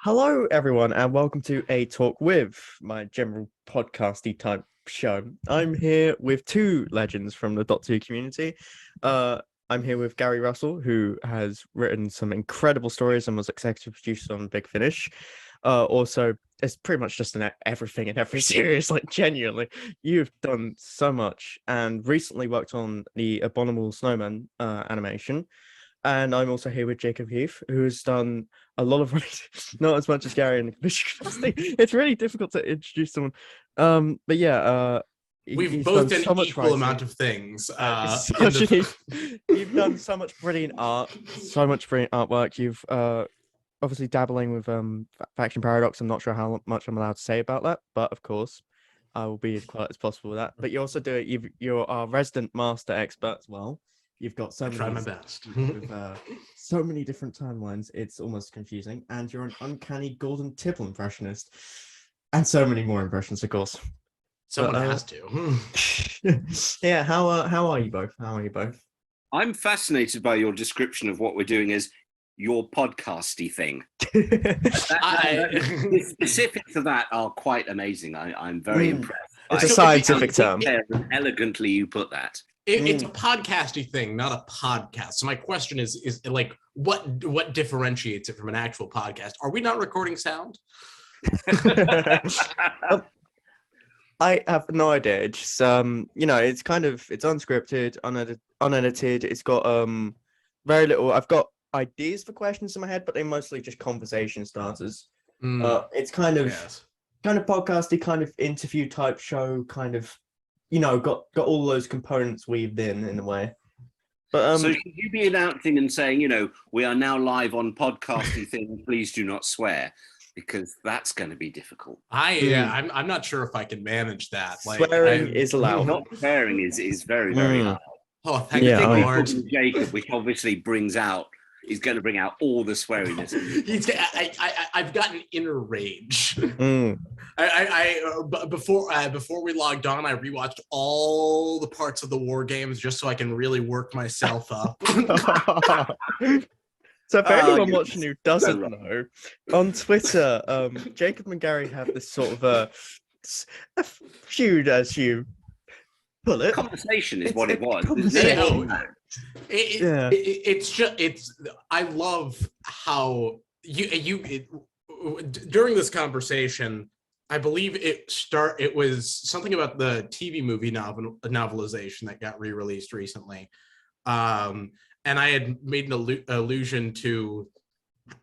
Hello, everyone, and welcome to A Talk With, my general podcasty type show. I'm here with two legends from the Doctor Who community. I'm here with Gary Russell, who has written some incredible stories and was executive producer on Big Finish. Also, it's pretty much just in everything in every series. Like, genuinely, you've done so much, and recently worked on the Abominable Snowman animation. And I'm also here with Jacob Heath, who's done a lot of not as much as Gary in the commission capacity. It's really difficult to introduce someone. But yeah, we've he's both done done so much equal writing. amount of things. You've done so much brilliant art, so much brilliant artwork. You've obviously dabbling with Faction Paradox. I'm not sure how much I'm allowed to say about that, but of course, I will be as quiet as possible with that. But you also do it. You're our resident master expert as well. You've got so I many. try my best. With so many different timelines, it's almost confusing. And you're an uncanny golden tipple impressionist, and so many more impressions, of course. Someone has to. Yeah. How are you both? How are you both? I'm fascinated by your description of what we're doing as your podcasty thing. The specifics of that are quite amazing. I'm very impressed. It's a scientific term. Elegantly you put that. It's a podcasty thing, not a podcast. So my question is like, what differentiates it from an actual podcast? Are we not recording sound? I have no idea. It's just, it's kind of, it's unscripted, unedited. It's got very little. I've got ideas for questions in my head, but they're mostly just conversation starters. It's kind of podcasty, kind of interview type show, kind of. Got all those components weaved in a way. But so should you be announcing and saying, we are now live on podcasting thing, please do not swear, because that's going to be difficult. I'm not sure if I can manage that. Swearing is allowed. Not swearing is very, very hard. Oh, thank you, Lord. Jacob, which obviously is going to bring out all the sweariness. I've got an inner rage. Before we logged on, I rewatched all the parts of the War Games just so I can really work myself up. So for anyone watching who doesn't know, on Twitter, Jacob and Gary have this sort of a feud, as you put it. Conversation is what it was. I love how during this conversation, I believe it was something about the TV movie novelization that got re-released recently, and I had made an allusion to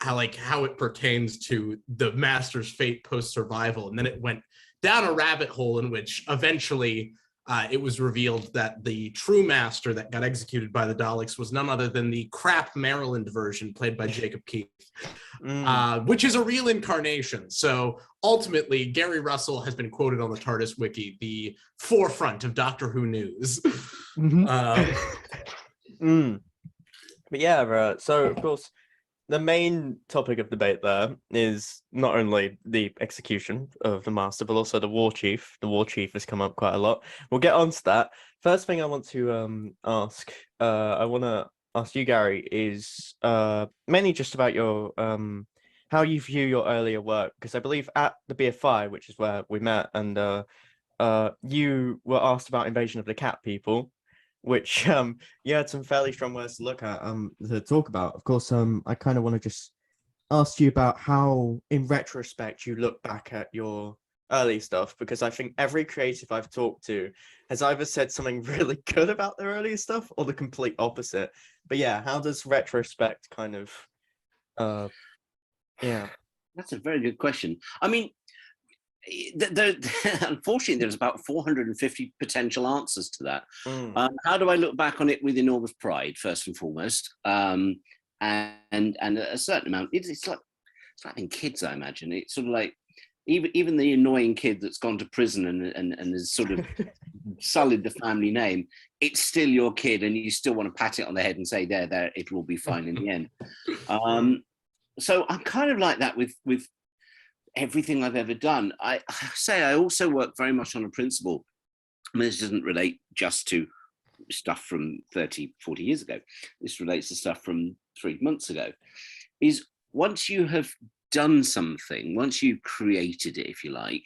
how it pertains to the Master's fate post survival, and then it went down a rabbit hole in which eventually it was revealed that the true Master that got executed by the Daleks was none other than the crap Maryland version played by Jacob Keith, which is a real incarnation. So ultimately, Gary Russell has been quoted on the TARDIS wiki, the forefront of Doctor Who news. But yeah, so of course, the main topic of debate there is not only the execution of the Master, but also the War Chief. The War Chief has come up quite a lot. We'll get on to that. First thing I want to ask, I want to ask you, Gary, is mainly just about your how you view your earlier work, because I believe at the BFI, which is where we met, and you were asked about Invasion of the Cat People, which you had some fairly strong words to look at, to talk about. Of course, I kind of want to just ask you about how, in retrospect, you look back at your early stuff, because I think every creative I've talked to has either said something really good about their earlier stuff or the complete opposite. But yeah, how does retrospect kind of, That's a very good question. I mean, unfortunately, there's about 450 potential answers to that. How do I look back on it with enormous pride, first and foremost, and a certain amount? It's like having kids, I imagine. It's sort of like even the annoying kid that's gone to prison and has sort of sullied the family name. It's still your kid, and you still want to pat it on the head and say, "There, it will be fine in the end." So I'm kind of like that with everything I've ever done. I say I also work very much on a principle. I mean, this doesn't relate just to stuff from 30, 40 years ago. This relates to stuff from 3 months ago. Is once you have done something, once you've created it, if you like,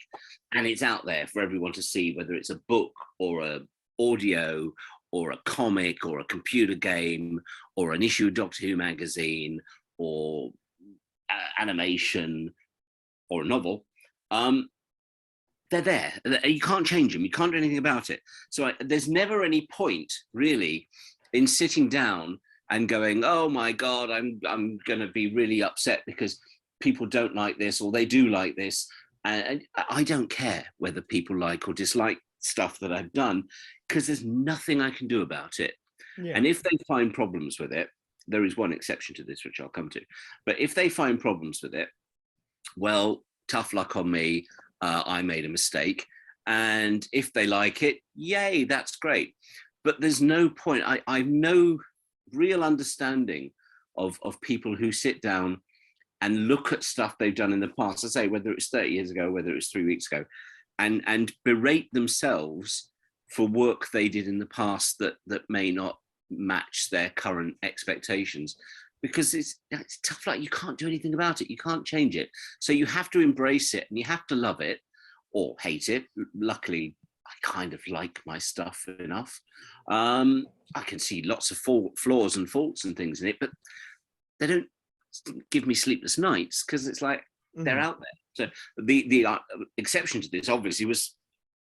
and it's out there for everyone to see, whether it's a book or a audio or a comic or a computer game or an issue of Doctor Who magazine or animation or a novel, they're there. You can't change them. You can't do anything about it. So there's never any point really in sitting down and going, oh my God, I'm going to be really upset because people don't like this or they do like this. And I don't care whether people like or dislike stuff that I've done, because there's nothing I can do about it. Yeah. And if they find problems with it, there is one exception to this, which I'll come to. But if they find problems with it, well, tough luck on me. I made a mistake. And if they like it, yay, that's great. But there's no point. I've no real understanding of people who sit down and look at stuff they've done in the past. I say, whether it's 30 years ago, whether it was 3 weeks ago, and berate themselves for work they did in the past that may not match their current expectations, because it's tough. Like, you can't do anything about it. You can't change it. So you have to embrace it and you have to love it or hate it. Luckily, I kind of like my stuff enough. I can see lots of flaws and faults and things in it, but they don't give me sleepless nights, because it's like they're out there. So the exception to this obviously was,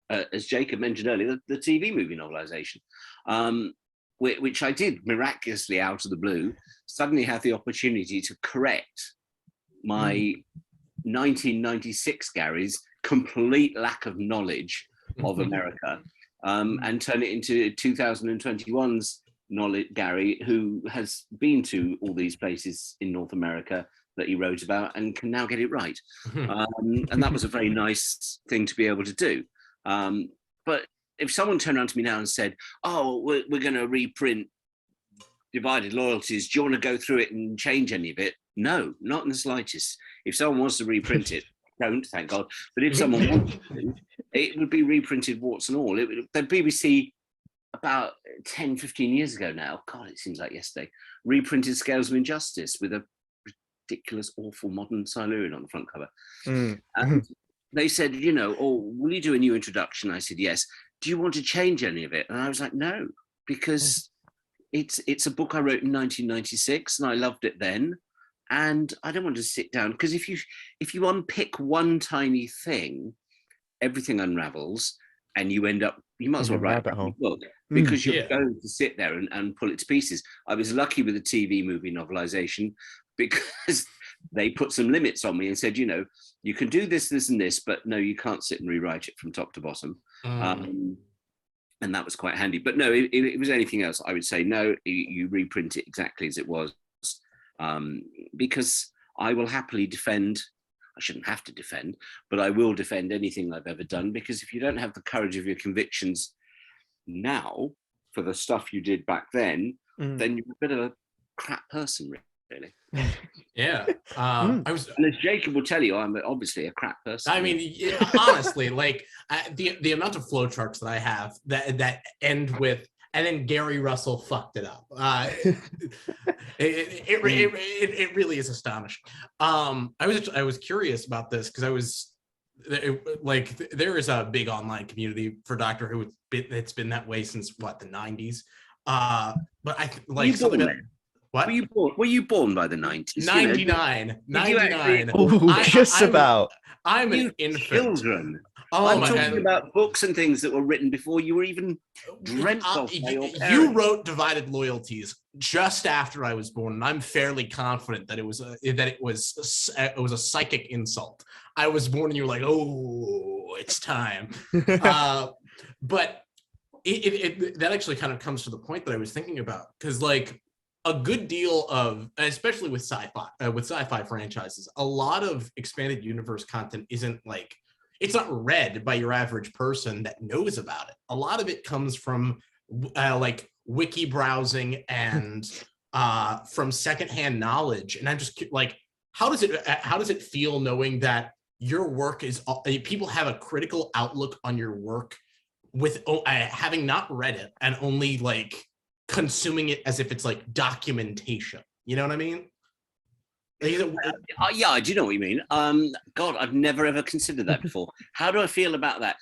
as Jacob mentioned earlier, the TV movie novelization, which I did miraculously out of the blue. Suddenly had the opportunity to correct my 1996 Gary's complete lack of knowledge of America, and turn it into 2021's knowledge, Gary, who has been to all these places in North America that he wrote about and can now get it right. And that was a very nice thing to be able to do. But if someone turned around to me now and said, oh, we're going to reprint Divided Loyalties, do you want to go through it and change any of it? No, not in the slightest. If someone wants to reprint it, don't, thank God. But if someone wanted to, it would be reprinted warts and all. The BBC, about 10, 15 years ago now, God, it seems like yesterday, reprinted Scales of Injustice with a ridiculous, awful modern Silurian on the front cover. And they said, oh, will you do a new introduction? I said, yes. Do you want to change any of it? And I was like, no, because it's a book I wrote in 1996 and I loved it then. And I don't want to sit down, because if you unpick one tiny thing, everything unravels, and you end up, you might as well write a book, because you're going to sit there and pull it to pieces. I was lucky with the TV movie novelization, because they put some limits on me and said, you can do this, this, and this, but no, you can't sit and rewrite it from top to bottom. And that was quite handy. But no, if it was anything else, I would say, no, you reprint it exactly as it was. Because I will happily defend, I shouldn't have to defend, but I will defend anything I've ever done, because if you don't have the courage of your convictions now for the stuff you did back then, then you're a bit of a crap person, really. Yeah. And as Jacob will tell you, I'm obviously a crap person. I mean, honestly, like the amount of flowcharts that I have that end with, and then Gary Russell fucked it up. It really is astonishing. I was curious about this, because there is a big online community for Doctor Who. It's been that way since what, the 90s. But I like something that. What? Were you born by the 90s? 99. 99. I'm an infant. Children. Oh, I'm talking about books and things that were written before you were even dreamt of by your parents. You wrote Divided Loyalties just after I was born, and I'm fairly confident that it was a psychic insult. I was born, and you were like, "Oh, it's time." But that actually kind of comes to the point that I was thinking about, because like a good deal of, especially with sci-fi franchises, a lot of expanded universe content isn't like, it's not read by your average person that knows about it. A lot of it comes from like wiki browsing and from secondhand knowledge. And I'm just like, how does it feel knowing that your work is, people have a critical outlook on your work with having not read it and only like consuming it as if it's like documentation? You know what I mean? Yeah, I do know what you mean. God, I've never ever considered that before. How do I feel about that?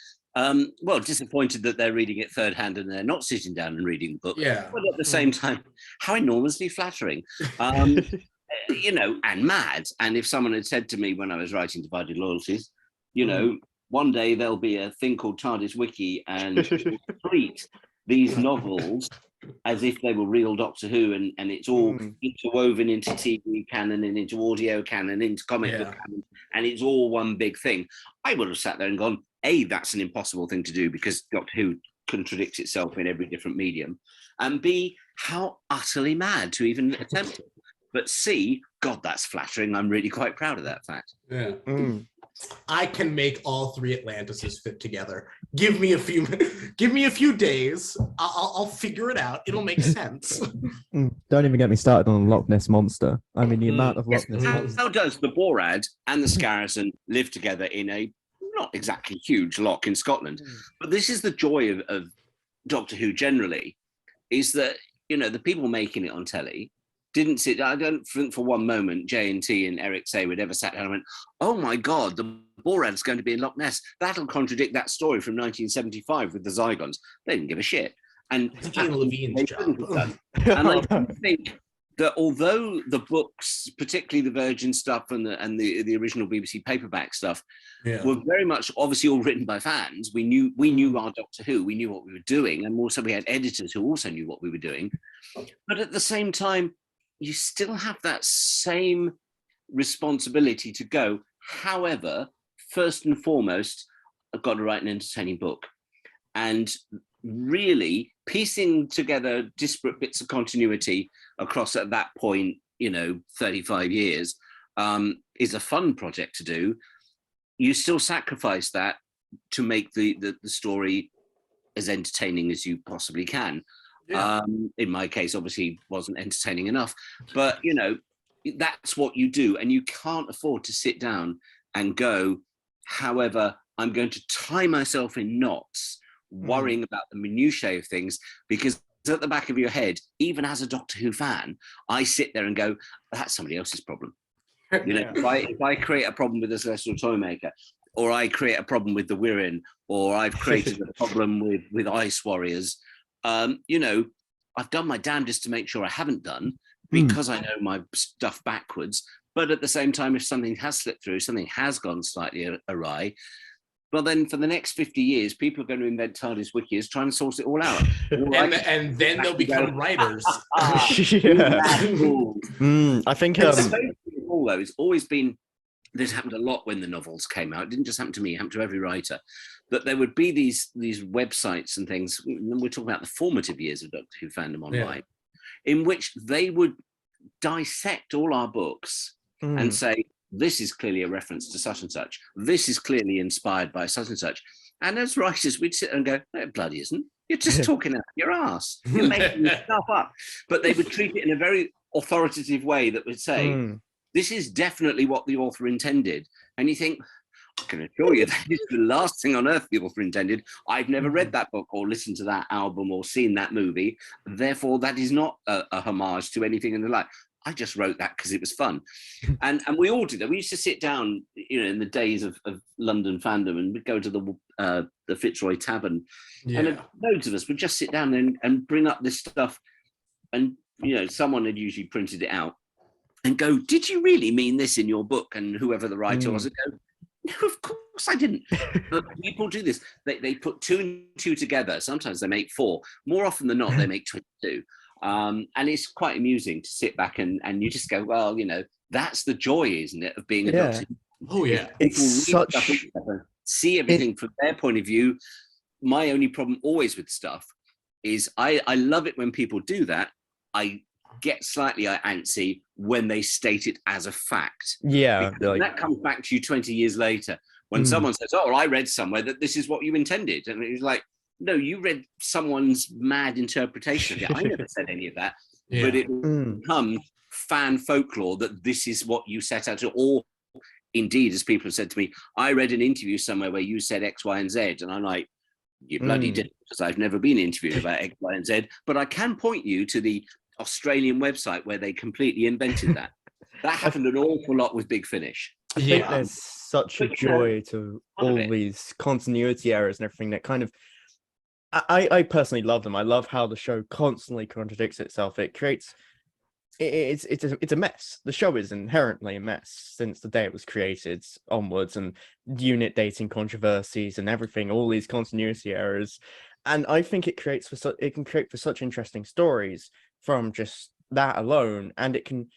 Well, disappointed that they're reading it third hand and they're not sitting down and reading the book. Yeah. But at the same time, how enormously flattering. You know, and mad. And if someone had said to me when I was writing Divided Loyalties, you know, one day there'll be a thing called TARDIS Wiki and treat these novels as if they were real Doctor Who, and it's all interwoven into TV canon and into audio canon, into comic book canon, and it's all one big thing. I would have sat there and gone, A, that's an impossible thing to do because Doctor Who contradicts itself in every different medium, and B, how utterly mad to even attempt it. But C, God, that's flattering. I'm really quite proud of that fact. Yeah. I can make all three Atlantises fit together. Give me a few days. I'll figure it out. It'll make sense. Don't even get me started on Loch Ness Monster. I mean, the amount of Loch Ness Monster. How does the Borad and the Scarison live together in a not exactly huge loch in Scotland? But this is the joy of Doctor Who generally, is that, you know, the people making it on telly didn't sit. I don't think for one moment J&T and Eric Saywood ever sat down and went, "Oh my God, the Borad's going to be in Loch Ness. That'll contradict that story from 1975 with the Zygons." They didn't give a shit. And Gene Levine's job. And I do think that although the books, particularly the Virgin stuff and the original BBC paperback stuff, were very much obviously all written by fans, we knew our Doctor Who, we knew what we were doing, and also we had editors who also knew what we were doing. But at the same time, you still have that same responsibility to go, however, first and foremost, I've got to write an entertaining book. And really piecing together disparate bits of continuity across, at that point, 35 years, is a fun project to do. You still sacrifice that to make the story as entertaining as you possibly can. Yeah. In my case, obviously wasn't entertaining enough, but that's what you do, and you can't afford to sit down and go, however, I'm going to tie myself in knots worrying about the minutiae of things, because at the back of your head, even as a Doctor Who fan, I sit there and go, that's somebody else's problem. If I create a problem with the Celestial Toymaker, or I create a problem with the Wirrin, or I've created a problem with Ice Warriors, I've done my damnedest to make sure I haven't done, because I know my stuff backwards. But at the same time, if something has slipped through, something has gone slightly awry, well, then for the next 50 years, people are going to invent TARDIS wikis trying to source it all out. and then they'll become writers. I think although it's always been, this happened a lot when the novels came out. It didn't just happen to me, it happened to every writer. That there would be these websites and things, we're talking about the formative years of Doctor Who fandom online, in which they would dissect all our books and say, this is clearly a reference to such and such. This is clearly inspired by such and such. And as writers, we'd sit and go, no, it bloody isn't. You're just talking out your ass. You're making stuff up. But they would treat it in a very authoritative way that would say, this is definitely what the author intended. And you think, I can assure you that is the last thing on earth the author intended. I've never read that book or listened to that album or seen that movie. Therefore, that is not a homage to anything in the life. I just wrote that because it was fun. And we all did that. We used to sit down, in the days of London fandom, and we'd go to the Fitzroy Tavern. And loads of us would just sit down and bring up this stuff. And, someone had usually printed it out and go, did you really mean this in your book? And whoever the writer was would go, no, of course I didn't. But people do this. They put 2 and 2 together. Sometimes they make 4. More often than not, they make 22. And it's quite amusing to sit back and you just go, well, that's the joy, isn't it, of being a Doctor? Oh yeah, it's such, see everything from their point of view. My only problem always with stuff is I love it when people do that. I get slightly antsy when they state it as a fact. Yeah, that comes back to you 20 years later when someone says, oh, I read somewhere that this is what you intended, and it's like, no, you read someone's mad interpretation of it. I never said any of that. But it becomes fan folklore that this is what you set out to. Or indeed, as people have said to me, I read an interview somewhere where you said X, Y, and Z. And I'm like, you bloody didn't, because I've never been interviewed about X, Y, and Z. But I can point you to the Australian website where they completely invented that. That happened an awful lot with Big Finish. I think there's such a But, joy to part of all it. these continuity errors and everything that kind of I personally love them. I love how the show constantly contradicts itself. It creates it's a mess. The show is inherently a mess since the day it was created onwards, and unit dating controversies and everything, all these continuity errors. And I think it can create for such interesting stories from just that alone, and it can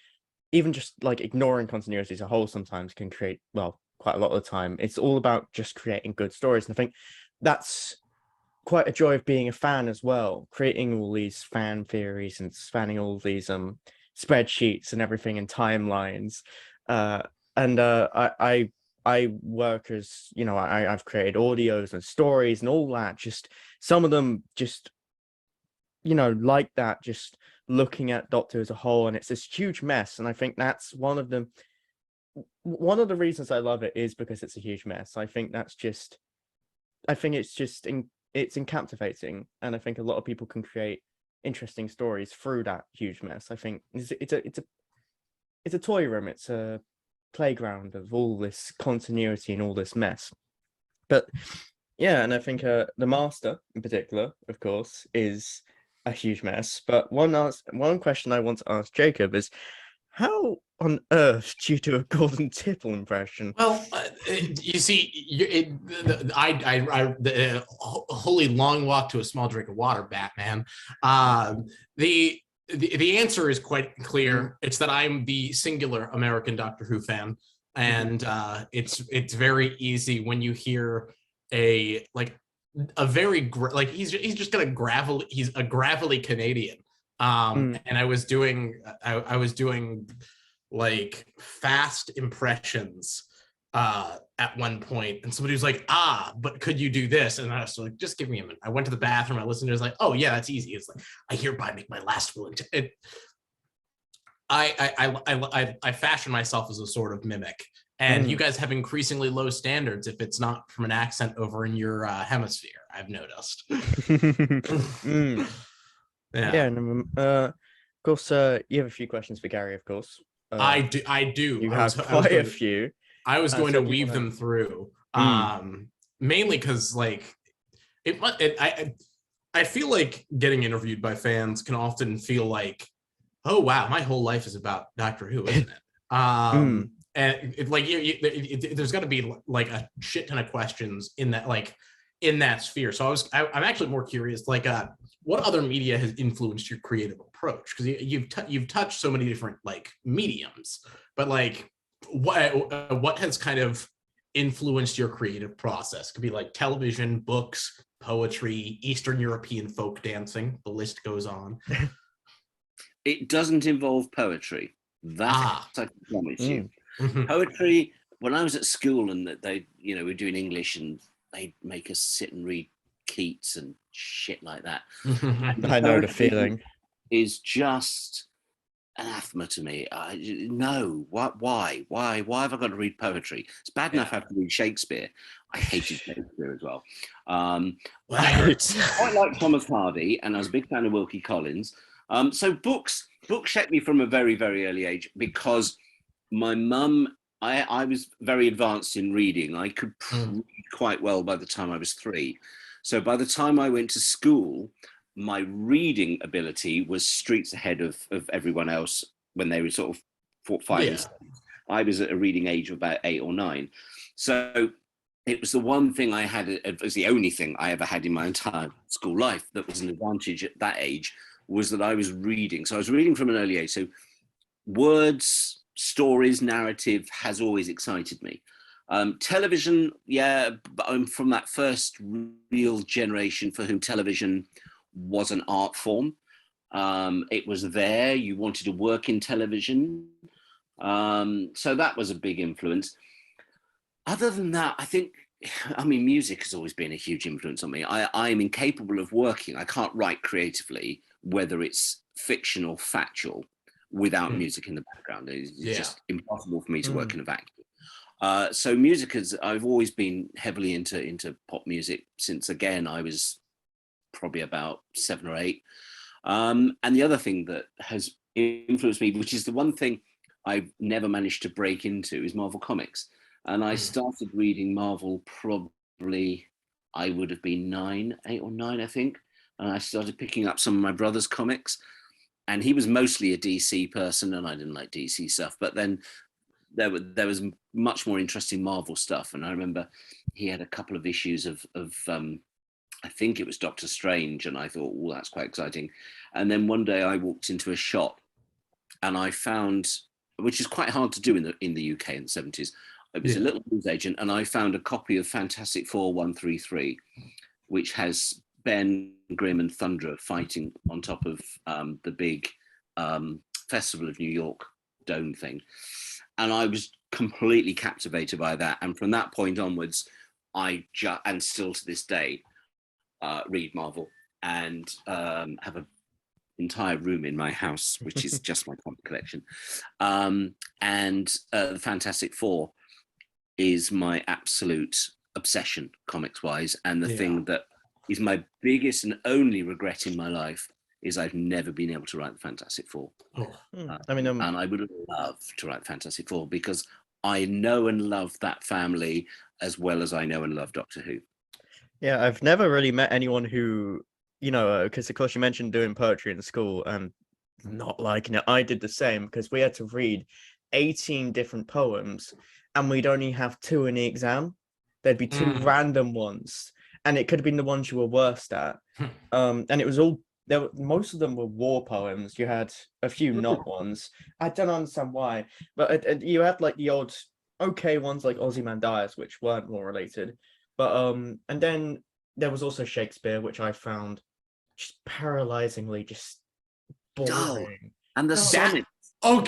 even just like ignoring continuity as a whole sometimes can create, well, quite a lot of the time. It's all about just creating good stories. And I think that's quite a joy of being a fan as well, creating all these fan theories and spanning all these spreadsheets and everything and timelines. I work as, you know, I've created audios and stories and all that. Just some of them just, you know, like that, just looking at Doctor as a whole, and it's this huge mess. And I think that's one of the reasons I love it is because it's a huge mess. I think it's just it's captivating, and I think a lot of people can create interesting stories through that huge mess. I think it's a toy room, it's a playground of all this continuity and all this mess. But yeah, and I think the Master in particular, of course, is a huge mess. But one question I want to ask Jacob is, how on earth do you do a Golden Tipple impression? Well, you see, the holy long walk to a small drink of water, Batman. The answer is quite clear. It's that I'm the singular American Doctor Who fan, and it's very easy when you hear he's a gravelly Canadian. And I was doing like fast impressions at one point, and somebody was like, but could you do this? And I was like, just give me a minute. I went to the bathroom, I listened, it was like, oh yeah, that's easy. It's like, I hereby make my last will. I fashion myself as a sort of mimic, and you guys have increasingly low standards if it's not from an accent over in your hemisphere, I've noticed. Yeah, and of course, you have a few questions for Gary, of course. I do. You have quite a few. I was going to weave them through, mainly because like I feel like getting interviewed by fans can often feel like, oh wow, my whole life is about Doctor Who, isn't it? And there's got to be like a shit ton of questions in that sphere. So I'm actually more curious, like, what other media has influenced your creative approach? Because you've touched so many different like mediums, but like what has kind of influenced your creative process? It could be like television, books, poetry, Eastern European folk dancing. The list goes on. It doesn't involve poetry. That I can promise you. Poetry. When I was at school and that they, you know, we're doing English and they make us sit and read Keats and shit like that. I know the feeling. Is just anathema to me. No, why have I got to read poetry? It's bad enough I have to read Shakespeare. I hated Shakespeare as well. I quite like Thomas Hardy, and I was a big fan of Wilkie Collins. So books shaped me from a very, very early age, because my mum, I was very advanced in reading. I could read quite well by the time I was 3. So by the time I went to school, my reading ability was streets ahead of everyone else when they were sort of 5 and 6. I was at a reading age of about 8 or 9. So it was the one thing I had, it was the only thing I ever had in my entire school life that was an advantage at that age, was that I was reading. So I was reading from an early age. So words, stories, narrative has always excited me. Television, but I'm from that first real generation for whom television was an art form. It was there. You wanted to work in television. So that was a big influence. Other than that, I mean, music has always been a huge influence on me. I am incapable of working. I can't write creatively, whether it's fiction or factual, without music in the background. It's just impossible for me to work in a vacuum. So music I've always been heavily into pop music since, again, I was probably about 7 or 8. And the other thing that has influenced me, which is the one thing I've never managed to break into is Marvel Comics. And I started reading Marvel probably, I would have been 8 or 9, I think. And I started picking up some of my brother's comics. And he was mostly a DC person, and I didn't like DC stuff. But then there was much more interesting Marvel stuff. And I remember he had a couple of issues of I think it was Doctor Strange, and I thought, oh, that's quite exciting. And then one day I walked into a shop and I found, which is quite hard to do in the UK in the 70s, it was a little news agent, and I found a copy of Fantastic Four 133, which has Ben, Grimm and Thundra fighting on top of the big Festival of New York dome thing. And I was completely captivated by that. And from that point onwards, and still to this day, read Marvel and have an entire room in my house, which is just my comic collection. And the Fantastic Four is my absolute obsession comics-wise. And the thing that is my biggest and only regret in my life is I've never been able to write the Fantastic Four. I mean, and I would have loved to write Fantastic Four because I know and love that family as well as I know and love Doctor Who. Yeah, I've never really met anyone who, because of course you mentioned doing poetry in school and not liking it. I did the same because we had to read 18 different poems and we'd only have 2 in the exam. There'd be 2 random ones, and it could have been the ones you were worst at. And it was all most of them were war poems. You had a few not ones. I don't understand why, but you had like the odd okay ones like Ozymandias, which weren't war related. But and then there was also Shakespeare, which I found just paralyzingly just boring. And the sonnets. I will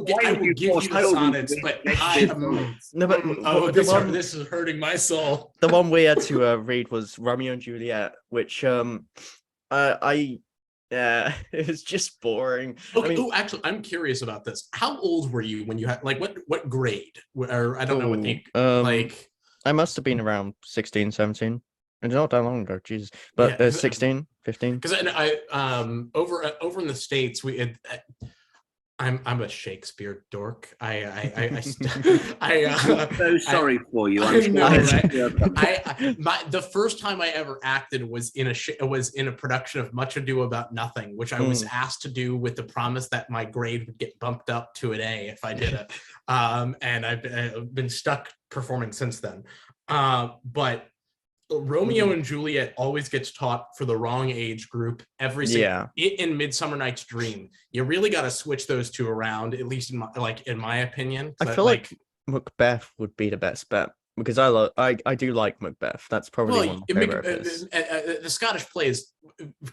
give you the sonnets, but this is hurting my soul. The one we had to read was Romeo and Juliet, which it was just boring. Okay. Actually, I'm curious about this. How old were you when you had what grade? Or I don't know what the I must have been around 16, 17. And not that long ago, Jesus. But 16, 15. Because I over in the States, I'm a Shakespeare dork. I'm so sorry for you. The first time I ever acted was in a production of Much Ado About Nothing, which I was asked to do with the promise that my grade would get bumped up to an A if I did it. And I've been stuck performing since then. But Romeo and Juliet always gets taught for the wrong age group. In Midsummer Night's Dream, you really got to switch those 2 around, at least in my opinion. I feel like Macbeth would be the best bet because I do like Macbeth. That's probably one of my favorite. The Scottish play is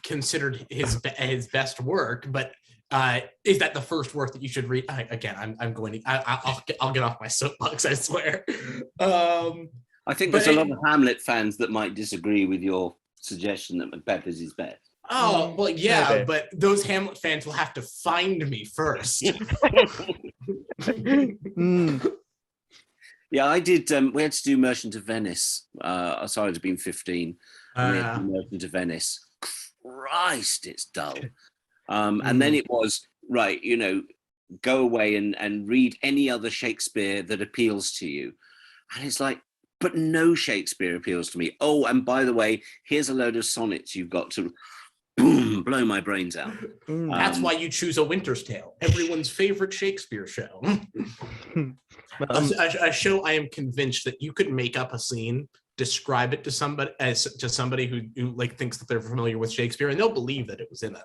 considered his best work, but is that the first work that you should read? I'll get off my soapbox, I swear. I think there's a lot of Hamlet fans that might disagree with your suggestion that Macbeth is his best. Oh, well, yeah, maybe. But those Hamlet fans will have to find me first. Yeah, I did. We had to do Merchant of Venice. So I'd have been 15. We had to do Merchant of Venice. Christ, it's dull. And then it was, right, go away and read any other Shakespeare that appeals to you. And it's like, but no Shakespeare appeals to me. Oh, and by the way, here's a load of sonnets you've got to blow my brains out. That's why you choose A Winter's Tale, everyone's favorite Shakespeare show. A show I am convinced that you could make up a scene, describe it to somebody who thinks that they're familiar with Shakespeare, and they'll believe that it was in it.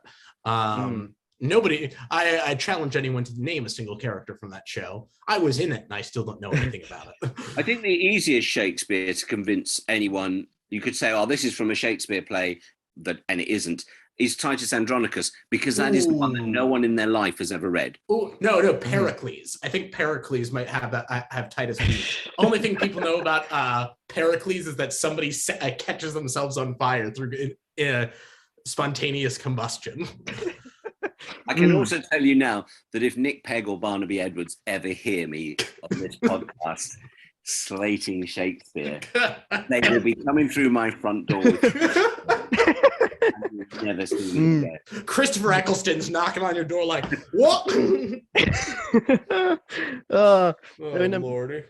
Nobody, I challenge anyone to name a single character from that show. I was in it and I still don't know anything about it. I think the easiest Shakespeare to convince anyone, you could say, oh, this is from a Shakespeare play, and it isn't, is Titus Andronicus, because that is the one that no one in their life has ever read. Oh, no, Pericles. I think Pericles might have Titus. Only thing people know about Pericles is that somebody catches themselves on fire through spontaneous combustion. I can also tell you now that if Nick Pegg or Barnaby Edwards ever hear me on this podcast slating Shakespeare, they will be coming through my front door. Never seen it again. Christopher Eccleston's knocking on your door like, what? Oh, Oh, Lordy.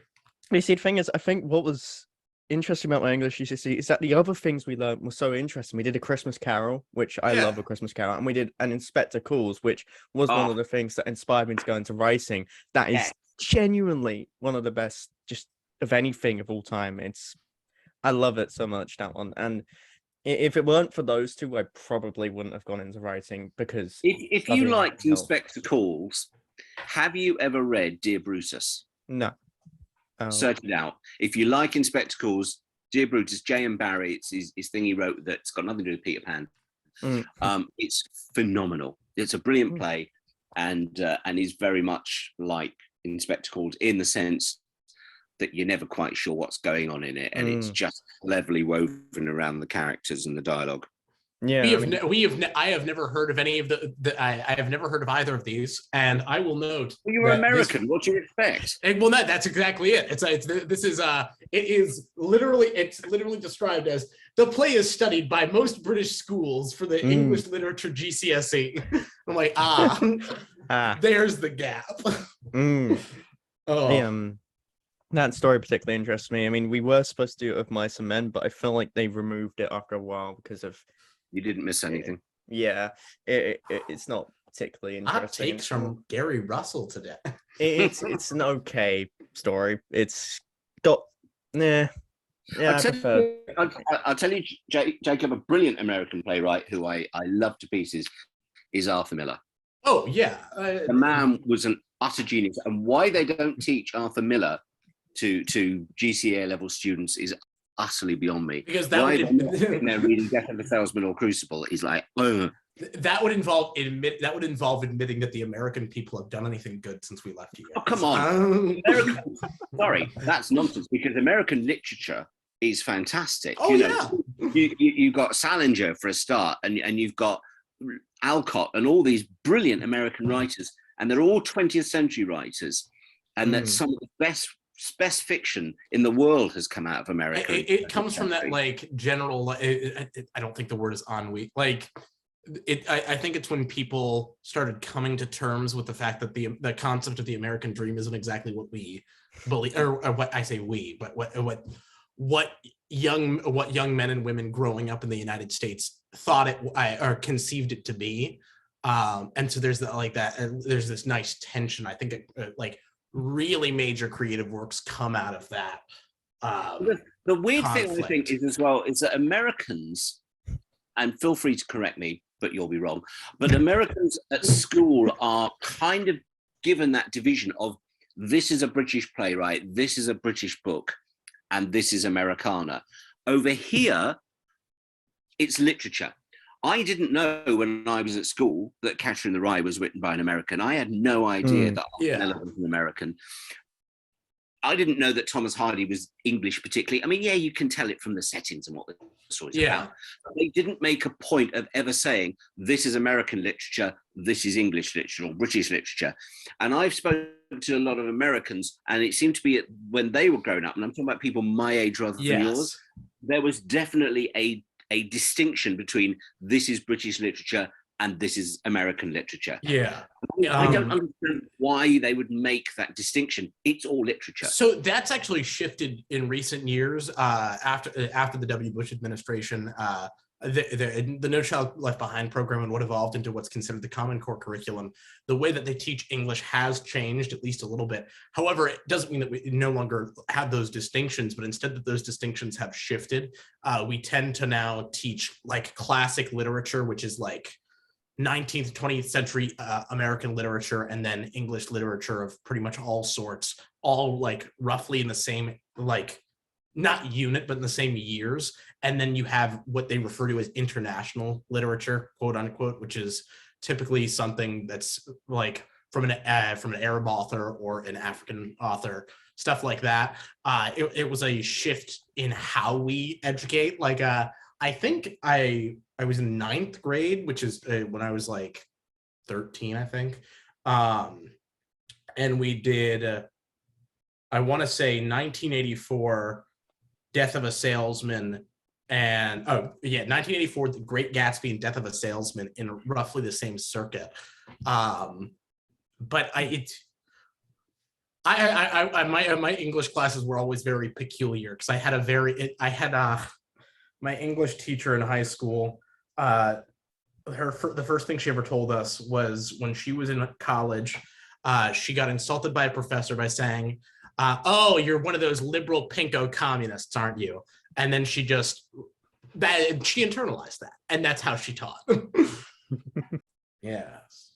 you see, the thing is, I think what was interesting about my English GCSE is that the other things we learned were so interesting. We did a Christmas Carol, which I love a Christmas Carol, and we did an Inspector Calls, which was one of the things that inspired me to go into writing. That is genuinely one of the best, just of anything of all time. I love it so much, that one. And if it weren't for those two, I probably wouldn't have gone into writing, because if you liked Inspector Calls, have you ever read Dear Brutus? No. Search it out. If you like Inspector Calls, Dear Brutus, J.M. Barrie, it's his thing he wrote that's got nothing to do with Peter Pan. It's phenomenal. It's a brilliant play, and is very much like Inspector Calls in the sense that you're never quite sure what's going on in it, and it's just cleverly woven around the characters and the dialogue. Yeah, I have never heard of any of I have never heard of either of these, and I will note. Well, you're American. What do you expect? Well, that's exactly it. It's literally described as the play is studied by most British schools for the English literature GCSE. I'm like, there's the gap. That story particularly interests me. I mean, we were supposed to do it with Mice and Men, but I feel like they removed it after a while because of. You didn't miss anything. Yeah, it's not particularly interesting. Hot takes from Gary Russell today. It's an okay story. It's got yeah. I'll tell you, Jacob, a brilliant American playwright who I love to pieces is Arthur Miller. Oh yeah, the man was an utter genius, and why they don't teach Arthur Miller to GCA level students is utterly beyond me. Because why they're not sitting there reading Death of the Salesman or Crucible is like, that would involve admitting that the American people have done anything good since we left you. Oh, come on. Sorry, that's nonsense, because American literature is fantastic. Oh, yeah. You've got Salinger for a start, and you've got Alcott and all these brilliant American writers, and they're all 20th century writers, and that some of the best fiction in the world has come out of America. It comes from that like general. I don't think the word is ennui. Like I think it's when people started coming to terms with the fact that the concept of the American dream isn't exactly what we believe, or what I say we, but what young men and women growing up in the United States thought it or conceived it to be. And so there's there's this nice tension. I think like really major creative works come out of that. The weird thing I think is as well is that Americans, and feel free to correct me, but you'll be wrong, but Americans at school are kind of given that division of this is a British playwright, this is a British book, and this is Americana. Over here, it's literature. I didn't know when I was at school that Catcher in the Rye was written by an American. I had no idea that Miller was an American. I didn't know that Thomas Hardy was English particularly. I mean, yeah, you can tell it from the settings and what the story's about. But they didn't make a point of ever saying, this is American literature, this is English literature or British literature. And I've spoken to a lot of Americans, and it seemed to be when they were growing up, and I'm talking about people my age rather than yours, there was definitely a distinction between this is British literature and this is American literature. Yeah. I don't understand why they would make that distinction. It's all literature. So that's actually shifted in recent years after the W. Bush administration. The No Child Left Behind program and what evolved into what's considered the Common Core curriculum. The way that they teach English has changed at least a little bit. However, it doesn't mean that we no longer have those distinctions, but instead that those distinctions have shifted. We tend to now teach like classic literature, which is like 19th, 20th century American literature, and then English literature of pretty much all sorts, all like roughly in the same, like not unit, but in the same years. And then you have what they refer to as international literature, quote unquote, which is typically something that's like from an Arab author or an African author, stuff like that. It was a shift in how we educate. Like I think I was in 9th grade, which is when I was like 13, I think. And we did, I want to say 1984, Death of a Salesman, and 1984, The Great Gatsby and Death of a Salesman in roughly the same circuit. But my English classes were always very peculiar because my English teacher in high school. The first thing she ever told us was when she was in college, she got insulted by a professor by saying, "Oh, you're one of those liberal pinko communists, aren't you?" And then she internalized that, and that's how she taught. Yes.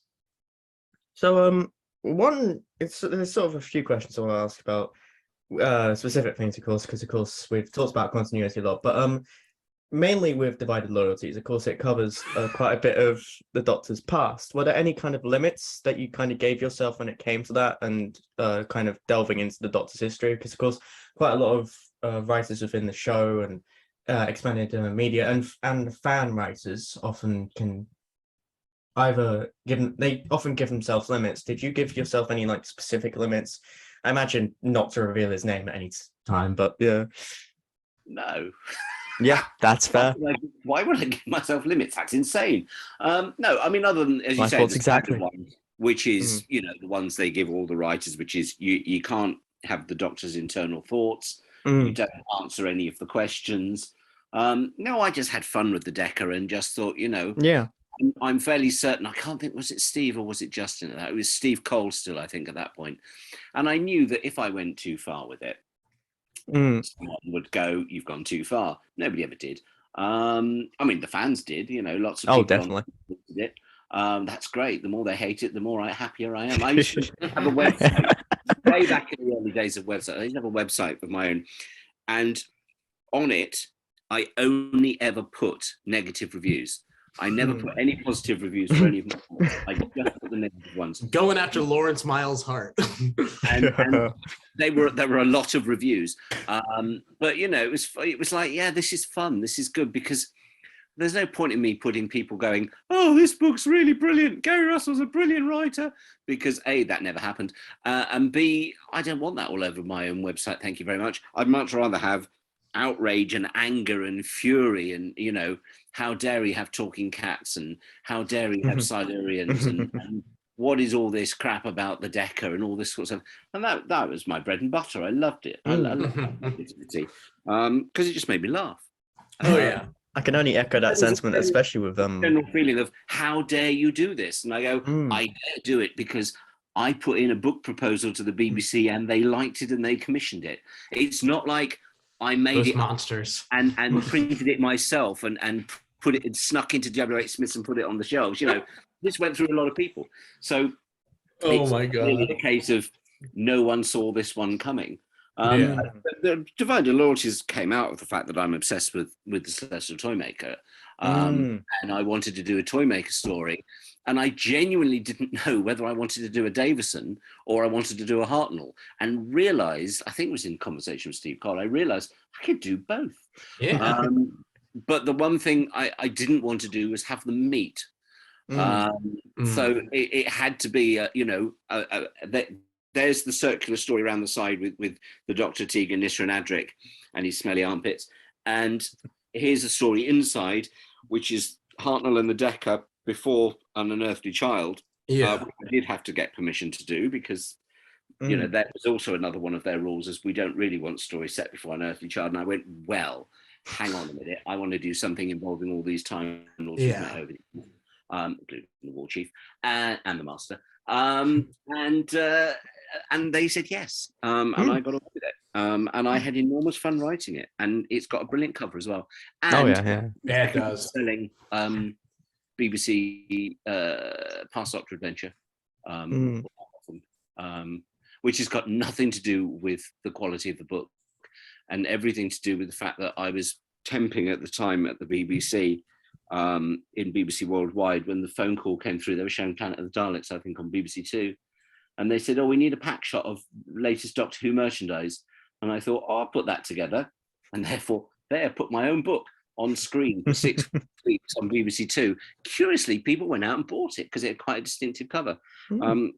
So there's sort of a few questions I want to ask about specific things, of course, because of course we've talked about continuity a lot, but mainly with Divided Loyalties, of course, it covers quite a bit of the Doctor's past. Were there any kind of limits that you kind of gave yourself when it came to that, and kind of delving into the Doctor's history? Because of course, quite a lot of writers within the show and expanded media and fan writers often can they often give themselves limits. Did you give yourself any like specific limits? I imagine not to reveal his name at any time, but yeah. No. Yeah, that's fair. Why would I give myself limits? That's insane. No, I mean, other than, as you say, the exactly ones, which is, the ones they give all the writers, which is you can't have the Doctor's internal thoughts. You don't answer any of the questions. No, I just had fun with the Decker and just thought, yeah. I'm fairly certain, I can't think, was it Steve or was it Justin? It was Steve Cole still, I think, at that point. And I knew that if I went too far with it, someone would go, "You've gone too far." Nobody ever did. I mean, the fans did, lots of people definitely did it. That's great. The more they hate it, the more happier I am. I used to have a website way back in the early days of website. I used to have a website of my own, and on it, I only ever put negative reviews. I never put any positive reviews for any of my books. I just put the negative ones. Going after Lawrence Miles' heart. and there were a lot of reviews. But it was like, yeah, this is fun. This is good, because there's no point in me putting people going, "Oh, this book's really brilliant. Gary Russell's a brilliant writer," because A, that never happened. And B, I don't want that all over my own website. Thank you very much. I'd much rather have outrage and anger and fury and how dare he have talking cats, and how dare he have Silurians, and what is all this crap about the Decker and all this sort of stuff. And that was my bread and butter. I loved it. I loved it because it just made me laugh. Oh yeah, I can only echo that sentiment, especially with general feeling of how dare you do this, and I go, I dare do it because I put in a book proposal to the BBC and they liked it and they commissioned it. It's not like I made those it monsters and printed it myself and put it and snuck into WH Smith's and put it on the shelves. This went through a lot of people. So oh my God, really a case of no one saw this one coming. Yeah. The Divided Loyalties came out of the fact that I'm obsessed with the Celestial Toymaker, and I wanted to do a Toymaker story, and I genuinely didn't know whether I wanted to do a Davison or I wanted to do a Hartnell, and realized, I think it was in conversation with Steve Cole, I realized I could do both. Yeah. But the one thing I didn't want to do was have them meet. So it had to be, there's the circular story around the side with the Dr. Tegan, Nissa and Adric and his smelly armpits. And here's a story inside, which is Hartnell and the Decker before An Unearthly Child. Yeah. Which I did have to get permission to do because, that was also another one of their rules, is we don't really want stories set before An Unearthly Child. And I went, well, hang on a minute. I want to do something involving all these Time Lords, including the War Chief and the Master. And they said yes, and I got on with it, and I had enormous fun writing it, and it's got a brilliant cover as well. And yeah, it does. Selling BBC Past Doctor Adventure, which has got nothing to do with the quality of the book, and everything to do with the fact that I was temping at the time at the BBC. In BBC Worldwide, when the phone call came through, they were showing Planet of the Daleks, I think, on BBC Two. And they said, "Oh, we need a pack shot of latest Doctor Who merchandise." And I thought, I'll put that together. And therefore, there, put my own book on screen for 6 weeks on BBC Two. Curiously, people went out and bought it because it had quite a distinctive cover.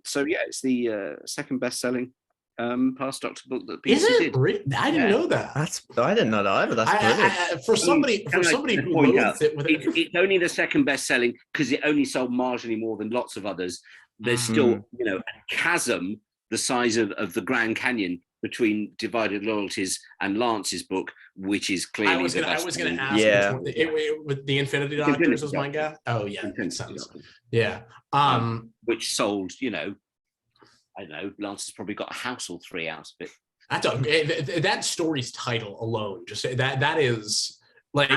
So, yeah, it's the second best-selling past Doctor book that Is BBC it? did. I didn't know that. I didn't know that either. That's brilliant. For somebody Can I who point loathes out, it with it's only the second best-selling because it only sold marginally more than lots of others. There's still, a chasm the size of the Grand Canyon between Divided Loyalties and Lance's book, which is clearly I was going to ask Yeah. which one, with the Infinity Doctors was my guess. Oh yeah, makes sense. Yeah. Which sold, I don't know, Lance has probably got a house or 3 out of it. That story's title alone, just that is like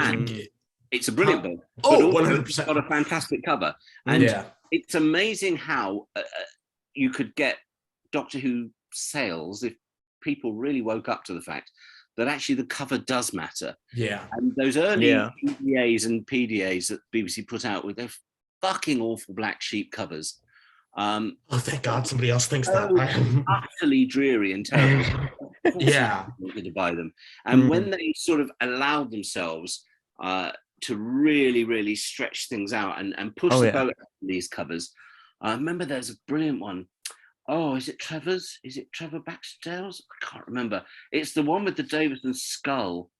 it's a brilliant book. Oh, 100%. Got a fantastic cover. And it's amazing how you could get Doctor Who sales if people really woke up to the fact that actually the cover does matter. Yeah. And those early PDAs and PDAs that BBC put out with their fucking awful black sheep covers. Oh, thank God somebody else thinks that. Utterly dreary and terrible. Yeah. To buy them. And when they sort of allowed themselves to really, really stretch things out and push the boat on these covers. I remember there's a brilliant one. Oh, is it Trevor's? Is it Trevor Baxter's? I can't remember. It's the one with the Davison skull.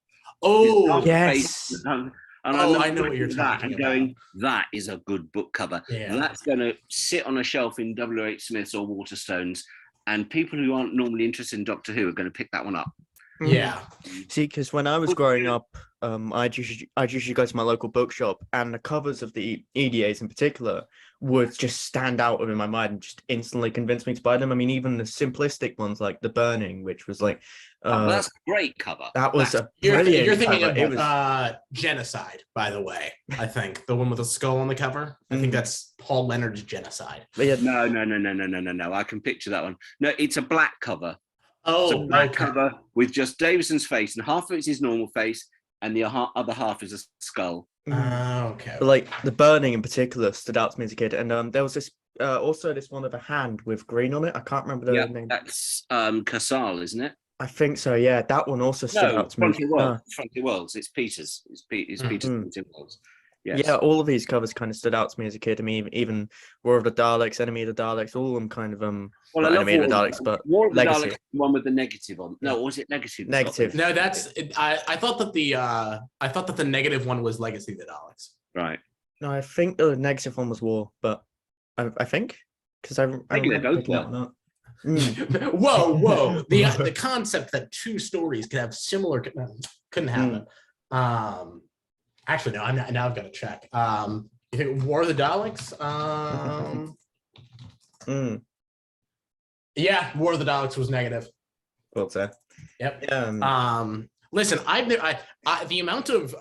Oh, yes. And I know what you're talking about. Going, that is a good book cover. Yeah. That's going to sit on a shelf in W.H. Smith's or Waterstones, and people who aren't normally interested in Doctor Who are going to pick that one up. Yeah. See, because when I was growing up, I'd usually go to my local bookshop, and the covers of the EDAs in particular would just stand out in my mind and just instantly convince me to buy them. I mean, even the simplistic ones like The Burning, which was like... that's a great cover. That was a brilliant You're thinking cover. of Genocide, by the way, I think. The one with the skull on the cover. I think that's Paul Leonard's Genocide. No. I can picture that one. No, it's a black cover. Oh, it's a black cover with just Davison's face, and half of it's his normal face, and the other half is a skull. Okay. But like The Burning in particular stood out to me as a kid, and there was this also this one of a hand with green on it. I can't remember the name. That's Casal, isn't it? I think so. Yeah, that one also stood out to me. Frontier Worlds. It's Peter's. It's Peter's Frontier Worlds. Yes. Yeah, all of these covers kind of stood out to me as a kid. I mean, even War of the Daleks, Enemy of the Daleks, all of them kind of well, Enemy of the Daleks, but War of the Legacy. Daleks, the one with the negative on. No, was it negative? Negative. No, that's I thought that the negative one was Legacy of the Daleks. Right. No, I think the negative one was War, but I think because I remember picking up that. Whoa! The concept that two stories could have similar couldn't happen. Actually, no. Now I've got to check. You think War of the Daleks? Yeah, War of the Daleks was negative. Well said. Yep. Listen, the amount of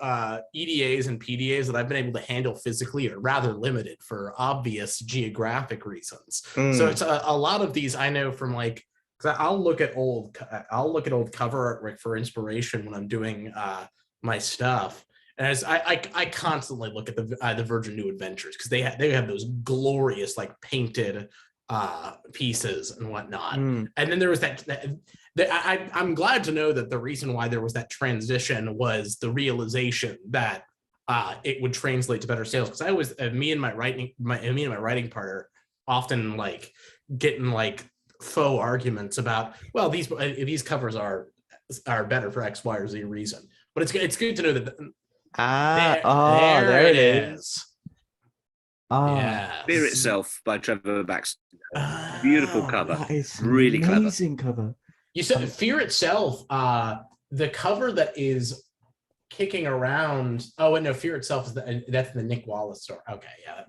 EDAs and PDAs that I've been able to handle physically are rather limited for obvious geographic reasons. So it's a lot of these I know from like, because I'll look at old cover artwork for inspiration when I'm doing my stuff. And as I constantly look at the Virgin New Adventures because they have those glorious like painted pieces and whatnot. And then there was I'm glad to know that the reason why there was that transition was the realization that it would translate to better sales. Because me and my writing partner often like getting like faux arguments about, well, these covers are better for X, Y, or Z reason. But it's good to know that. There it is. Fear Itself by Trevor Baxter. Beautiful cover. That is really amazing cover. You said Fear Itself, the cover that is kicking around. Oh, no, Fear Itself that's the Nick Wallace story. Okay, yeah.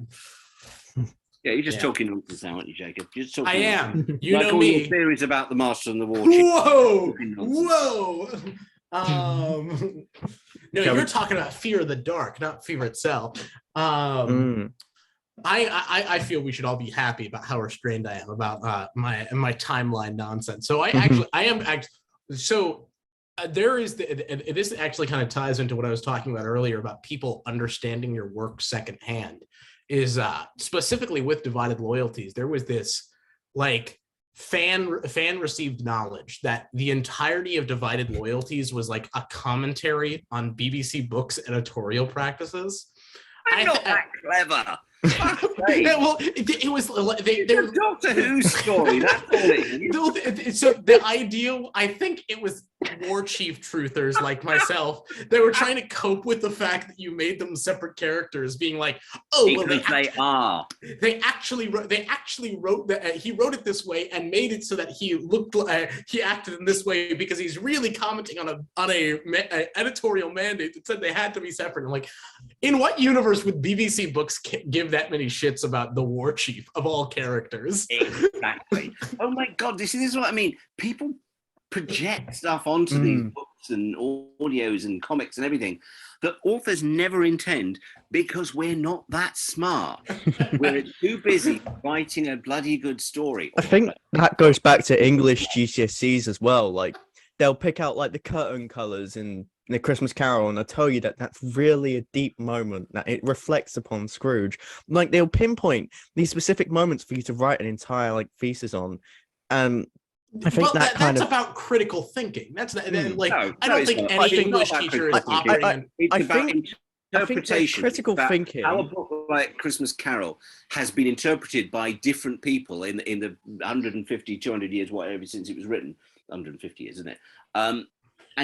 Yeah, you're just talking nonsense now, aren't you, Jacob? You're just talking I nonsense. am. You like know all me. Your theories about the Master and the War Chief. Whoa. No, you're talking about Fear of the Dark, not Fear Itself. I feel we should all be happy about how restrained I am about my timeline nonsense. So there is this actually kind of ties into what I was talking about earlier about people understanding your work secondhand. Is specifically with Divided Loyalties, there was this like fan received knowledge that the entirety of Divided Loyalties was like a commentary on BBC Books editorial practices. I'm not that clever. Yeah, well, it was It's a Doctor Who story. That's all it is. So the ideal, I think it was war chief truthers like myself. They were trying to cope with the fact that you made them separate characters, being like, "Oh, well, They are. They actually wrote that he wrote it this way and made it so that he looked he acted in this way because he's really commenting on a editorial mandate that said they had to be separate." I'm like, in what universe would BBC Books give that many shits about the war chief of all characters? Exactly. Oh my God, this is what I mean. People project stuff onto these books and audios and comics and everything that authors never intend because we're not that smart. We're too busy writing a bloody good story. I think that goes back to English GCSEs as well. Like, they'll pick out like the curtain colors in The Christmas Carol, and I'll tell you that that's really a deep moment, that it reflects upon Scrooge. Like, they'll pinpoint these specific moments for you to write an entire like thesis on. I think that's about critical thinking. That's like I don't think any English teacher is operating. It's about interpretation. Critical thinking. How a book like Christmas Carol has been interpreted by different people in the 150, 200 years, whatever, since it was written. 150 years, isn't it? And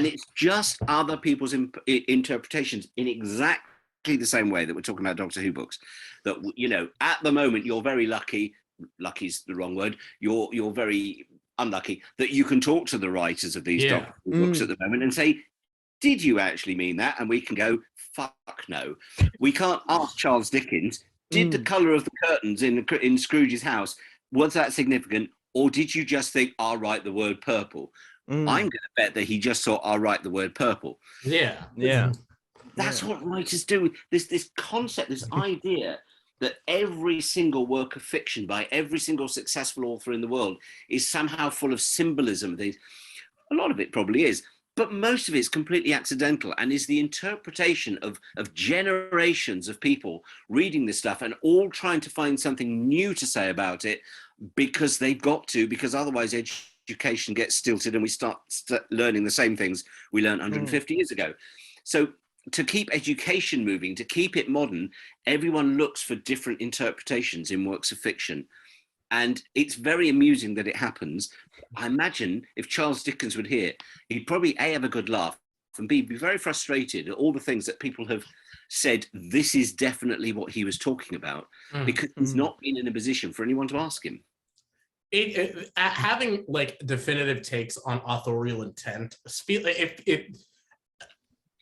it's just other people's interpretations in exactly the same way that we're talking about Doctor Who books. That, you know, at the moment you're very lucky. Lucky's the wrong word. You're very unlucky that you can talk to the writers of these Doctor Who books at the moment and say, did you actually mean that? And we can go, fuck no. We can't ask Charles Dickens, did the colour of the curtains in Scrooge's house, was that significant? Or did you just think, I'll write the word purple? I'm going to bet that he just thought, I'll write the word purple. Yeah. That's what writers do. This concept, this idea that every single work of fiction by every single successful author in the world is somehow full of symbolism. A lot of it probably is, but most of it is completely accidental and is the interpretation of generations of people reading this stuff and all trying to find something new to say about it because they've got to, because otherwise education gets stilted and we start learning the same things we learned 150 years ago. So to keep education moving, to keep it modern, everyone looks for different interpretations in works of fiction. And it's very amusing that it happens. I imagine if Charles Dickens would hear, he'd probably A, have a good laugh, and B, be very frustrated at all the things that people have said, this is definitely what he was talking about, because he's not been in a position for anyone to ask him. Having like definitive takes on authorial intent,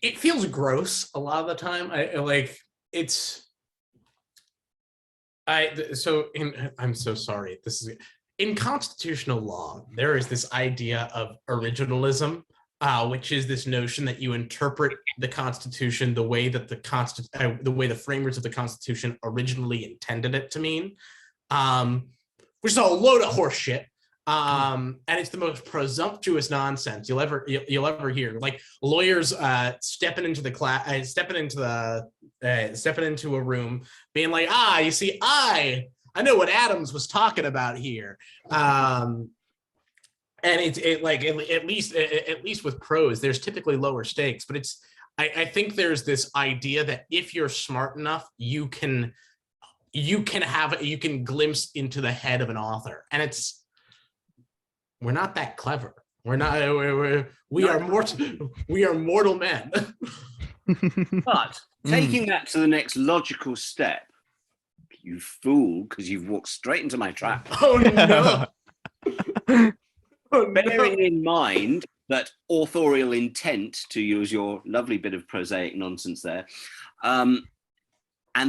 it feels gross a lot of the time. I'm so sorry. This is in constitutional law. There is this idea of originalism, which is this notion that you interpret the Constitution the way that the way the framers of the Constitution originally intended it to mean, which is a load of horse shit. And it's the most presumptuous nonsense you'll ever hear. Like lawyers stepping into a room, being like, you see, I know what Adams was talking about here. And at least with prose, there's typically lower stakes, but I think there's this idea that if you're smart enough, you can glimpse into the head of an author, and we're not that clever. We are mortal men. But taking that to the next logical step, you fool, because you've walked straight into my trap. Oh no. Bearing in mind that authorial intent, to use your lovely bit of prosaic nonsense there, and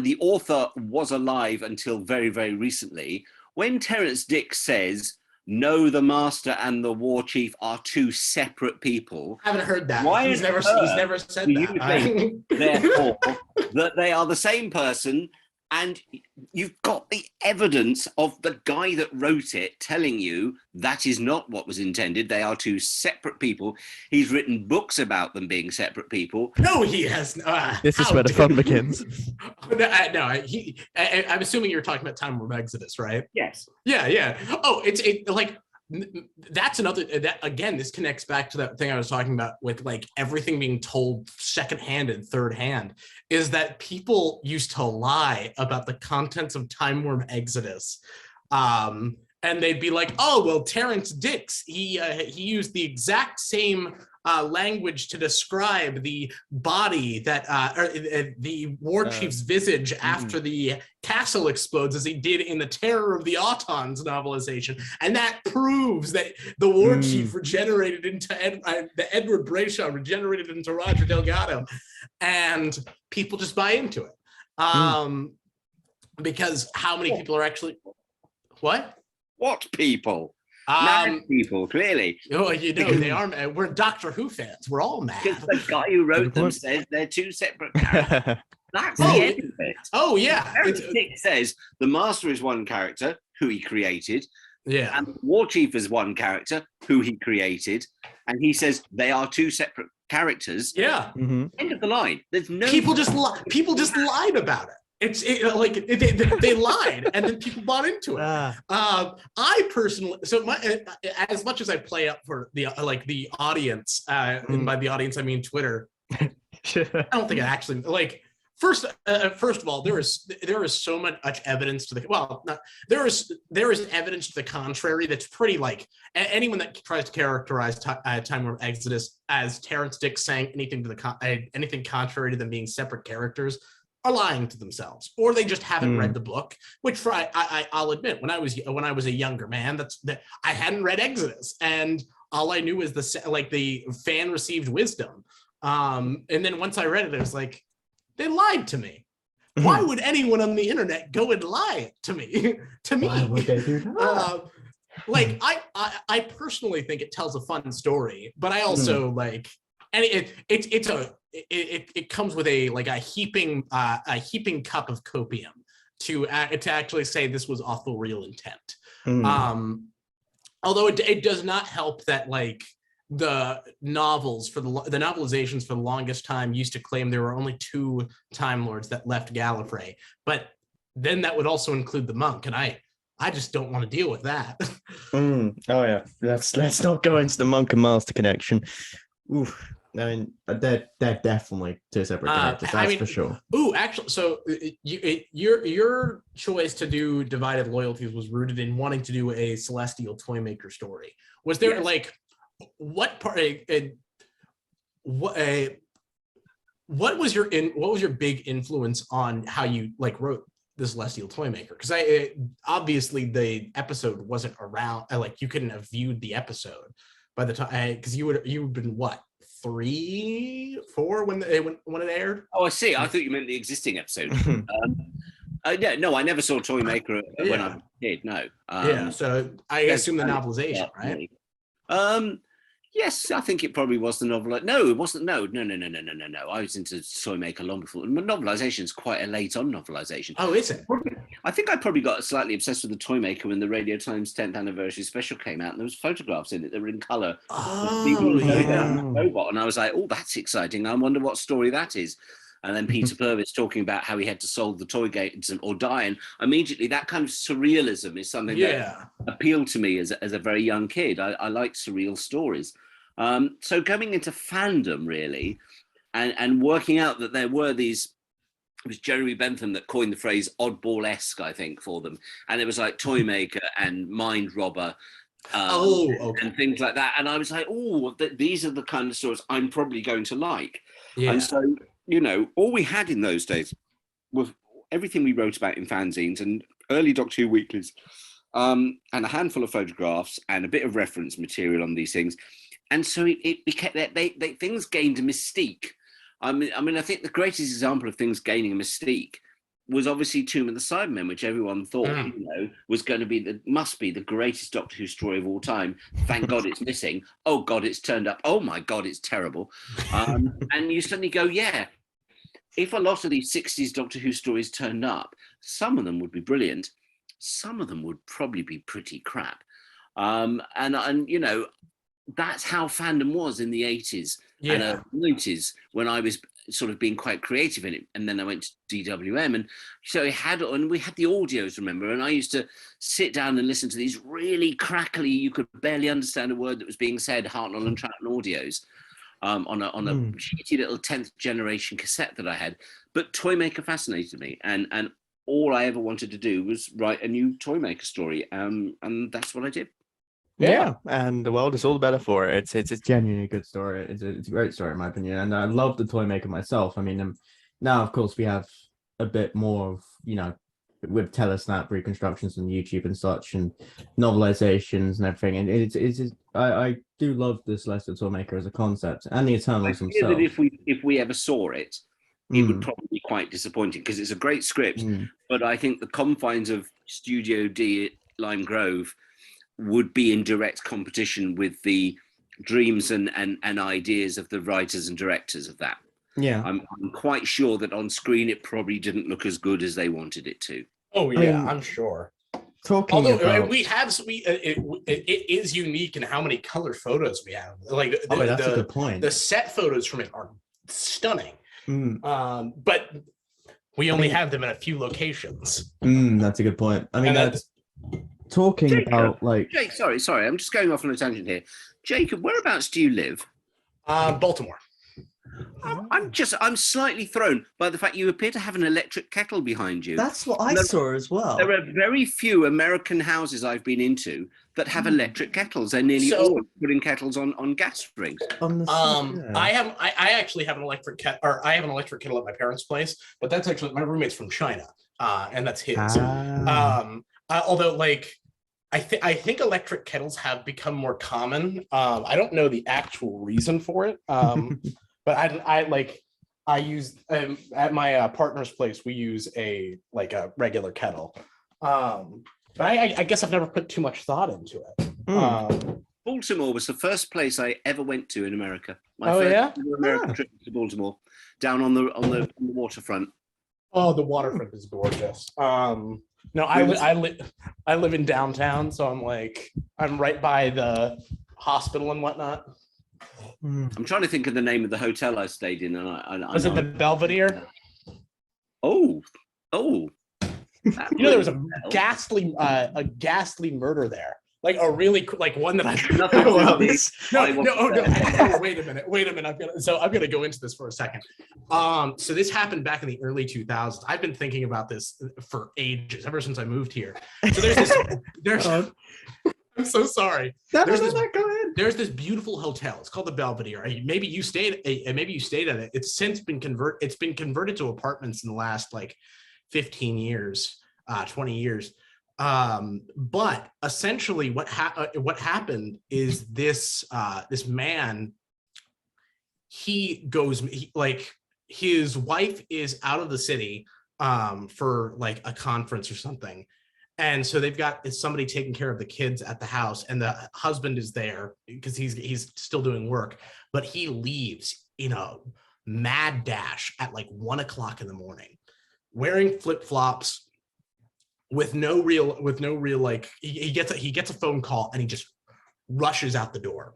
the author was alive until very, very recently, when Terence Dick says, no, the master and the war chief are two separate people. I haven't heard that. Why he's never said do that. You think, therefore, that they are the same person, and you've got the evidence of the guy that wrote it telling you that is not what was intended. They are two separate people. He's written books about them being separate people. No, he has. This is where the fun begins. I'm assuming you're talking about Time of Exodus, right? Yes. Yeah. Oh, it's like that's another, that again, this connects back to that thing I was talking about with like everything being told secondhand and third hand, is that people used to lie about the contents of Time Worm Exodus. And they'd be like, oh, well, Terrence Dix, he used the exact same language to describe the body that, the war chief's visage after the castle explodes as he did in the Terror of the Autons novelization. And that proves that the war chief regenerated into, the Edward Brayshaw regenerated into Roger Delgado. And people just buy into it. Because how many people are actually, what? What people? Mad people, clearly. Oh, you know, they are. We're Doctor Who fans. We're all mad. Because the guy who wrote them says they're two separate characters. That's the end of it. Oh, yeah. Nick says the Master is one character who he created. Yeah. And the War Chief is one character who he created. And he says they are two separate characters. Yeah. End of the line. There's no people just lied about it. They lied, and then people bought into it. I personally, so as much as I play up for the the audience, and by the audience I mean Twitter, I don't think I actually like. First of all, there is so much evidence to the there is evidence to the contrary that's pretty like anyone that tries to characterize Time Worm Exodus as Terrence Dix saying anything to the anything contrary to them being separate characters are lying to themselves, or they just haven't read the book. Which I'll admit, when I was a younger man, I hadn't read Exodus, and all I knew was the fan received wisdom. And then once I read it, I was like, they lied to me. Why would anyone on the internet go and lie to me? Why would they do that? I personally think it tells a fun story, but I also like, and it comes with a heaping cup of copium to actually say this was awful real intent. Although it does not help that like the novels for the novelizations for the longest time used to claim there were only 2 Time Lords that left Gallifrey, but then that would also include the monk, and I just don't want to deal with that. Oh yeah, let's not go into the monk and master connection. Oof. I mean, they're definitely 2 separate characters. That's for sure. Ooh, actually, so your choice to do Divided Loyalties was rooted in wanting to do a Celestial Toymaker story. Was there what part? What was your big influence on how you wrote the Celestial Toymaker? Because obviously the episode wasn't around. You couldn't have viewed the episode by the time, because you've been what, 3, 4 when it aired? Oh, I see. I thought you meant the existing episode. No, I never saw Toymaker when I was a kid. No. So I assume the novelization, right? Yes, I think it probably was the novel. No, it wasn't. No. I was into Toymaker long before. Novelization is quite a late on novelization. Oh, is it? I think I probably got slightly obsessed with the Toymaker when the Radio Times 10th anniversary special came out, and there was photographs in it that were in colour. Robot, and I was like, oh, that's exciting. I wonder what story that is. And then Peter Purvis talking about how he had to solve the toy gates or die, and immediately that kind of surrealism is something that appealed to me as a very young kid. I like surreal stories. So going into fandom really, and working out that there were these, it was Jeremy Bentham that coined the phrase oddball-esque, I think, for them. And it was like Toymaker and Mind Robber and things like that. And I was like, oh, these are the kind of stories I'm probably going to like. Yeah. And so, all we had in those days was everything we wrote about in fanzines and early Doctor Who weeklies, and a handful of photographs and a bit of reference material on these things. And so it became that things gained a mystique. I mean, I think the greatest example of things gaining a mystique was obviously Tomb of the Cybermen, which everyone thought, was going to be must be the greatest Doctor Who story of all time. Thank God it's missing. Oh God, it's turned up. Oh my God, it's terrible. And you suddenly go, yeah. If a lot of these 60s Doctor Who stories turned up, some of them would be brilliant. Some of them would probably be pretty crap. And that's how fandom was in the 80s and 90s when I was sort of being quite creative in it. And then I went to DWM, and so we had the audios, remember? And I used to sit down and listen to these really crackly, you could barely understand a word that was being said, Hartnell and Troughton audios on a shitty little 10th generation cassette that I had. But Toymaker fascinated me, and all I ever wanted to do was write a new Toymaker story, and that's what I did. Yeah, and the world is all the better for it. It's Genuinely good story. It's a great story in my opinion, and I love the toy maker myself. I mean, now of course we have a bit more of, you know, with telesnap reconstructions on YouTube and such, and novelizations and everything. And I do love this Celestial Toy Maker as a concept, and the Eternals I fear themselves. that if we ever saw it, it would probably be quite disappointing, because it's a great script, but I think the confines of Studio D Lime Grove would be in direct competition with the dreams and ideas of the writers and directors of that. Yeah, I'm quite sure that on screen it probably didn't look as good as they wanted it to. Oh yeah, I'm sure. Talking about it is unique in how many color photos we have. Like that's a good point. The set photos from it are stunning. But we only have them in a few locations. That's a good point. I mean, that's talking Jacob, about like Jake, sorry, I'm just going off on a tangent here. Jacob, whereabouts do you live? Baltimore. I'm slightly thrown by the fact you appear to have an electric kettle behind you. That's what I saw as well. There are very few American houses I've been into that have electric kettles. They're nearly all putting kettles on gas rings. I actually have an electric kettle, or I have an electric kettle at my parents' place, but that's actually my roommate's from China, and that's his. Although, like, I think electric kettles have become more common. I don't know the actual reason for it, but I use at my partner's place, we use a regular kettle. But I guess I've never put too much thought into it. Baltimore was the first place I ever went to in America. My first American trip to Baltimore, down on the waterfront. Oh, the waterfront is gorgeous. No, I live in downtown, so I'm right by the hospital and whatnot. I'm trying to think of the name of the hotel I stayed in, and Was it the Belvedere? Oh. You know, there was a ghastly murder there. Like a really one that No, wait a minute. I'm gonna go into this for a second. So this happened back in the early 2000s. I've been thinking about this for ages, ever since I moved here. So there's I'm so sorry. Go ahead. There's this beautiful hotel. It's called the Belvedere. Maybe you stayed at it. It's since been converted to apartments in the last 15 years, 20 years. But essentially what happened is this man, his wife is out of the city for a conference or something. And so they've got somebody taking care of the kids at the house, and the husband is there because he's still doing work, but he leaves in a mad dash at 1 o'clock in the morning, wearing flip-flops, with no real he gets a phone call, and he just rushes out the door.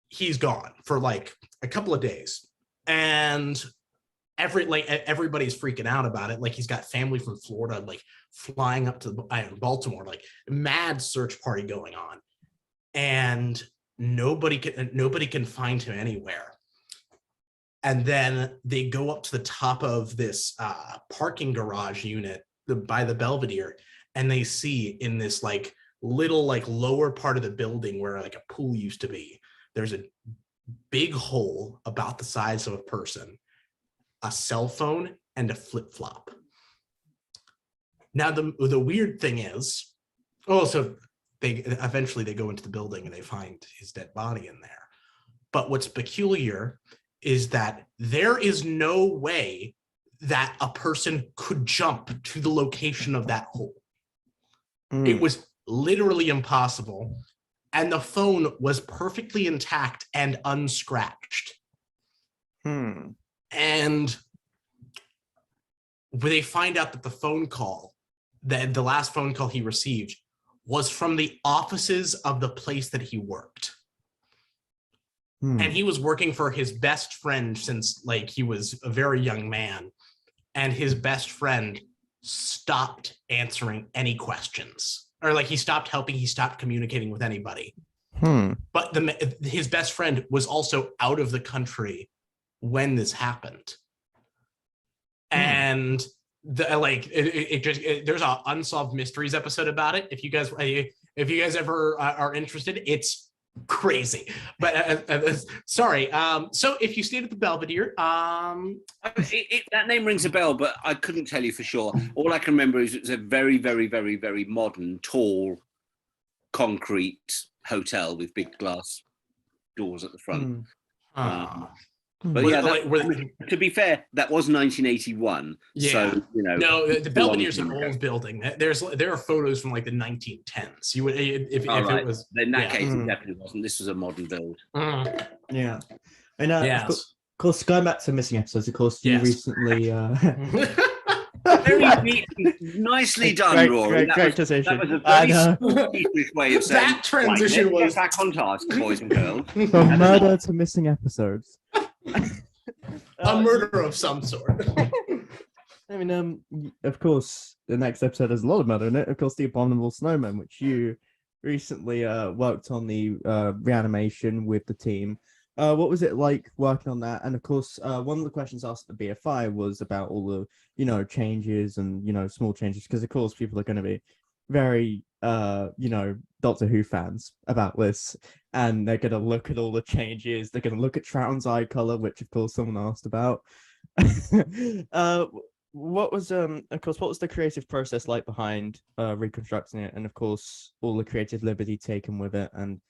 He's gone for a couple of days, and everybody's freaking out about it. He's got family from Florida flying up to Baltimore, mad search party going on, and nobody can find him anywhere. And then they go up to the top of this parking garage unit by the Belvedere, and they see in this little lower part of the building where a pool used to be, there's a big hole about the size of a person, a cell phone, and a flip-flop. Now the weird thing is, so they eventually go into the building and they find his dead body in there. But what's peculiar is that there is no way that a person could jump to the location of that hole. It was literally impossible. And the phone was perfectly intact and unscratched. And they find out that the last phone call he received was from the offices of the place that he worked. and he was working for his best friend since like he was a very young man, and his best friend stopped answering any questions, or like he stopped helping, he stopped communicating with anybody. But his best friend was also out of the country when this happened, and there's a Unsolved Mysteries episode about it. If you guys ever are interested, it's crazy. But sorry. So if you stayed at the Belvedere, that name rings a bell, but I couldn't tell you for sure. All I can remember is it was a very, very, very, very modern, tall, concrete hotel with big glass doors at the front. But yeah, to be fair, that was 1981. Yeah. So, you know, no, the Belvedere's an old building. There are photos from like the 1910s. You would if right. it was in that case, it definitely wasn't. This was a modern build. Yeah, and of course, going back to missing episodes, of course, you recently. Very nicely done, Rory. Great decision. That was a very Swedish way of saying that transition was back on task, boys and girls. From murder to missing episodes. A murder of some sort. I mean, of course, the next episode has a lot of murder in it. Of course, the Abominable Snowman, which you recently worked on the reanimation with the team. What was it like working on that? And of course, one of the questions asked at the BFI was about all the, changes and, small changes, because of course people are going to be very, Doctor Who fans about this, and they're going to look at all the changes. They're going to look at Trouton's eye color, which of course someone asked about. What was the creative process like behind reconstructing it, and of course all the creative liberty taken with it, and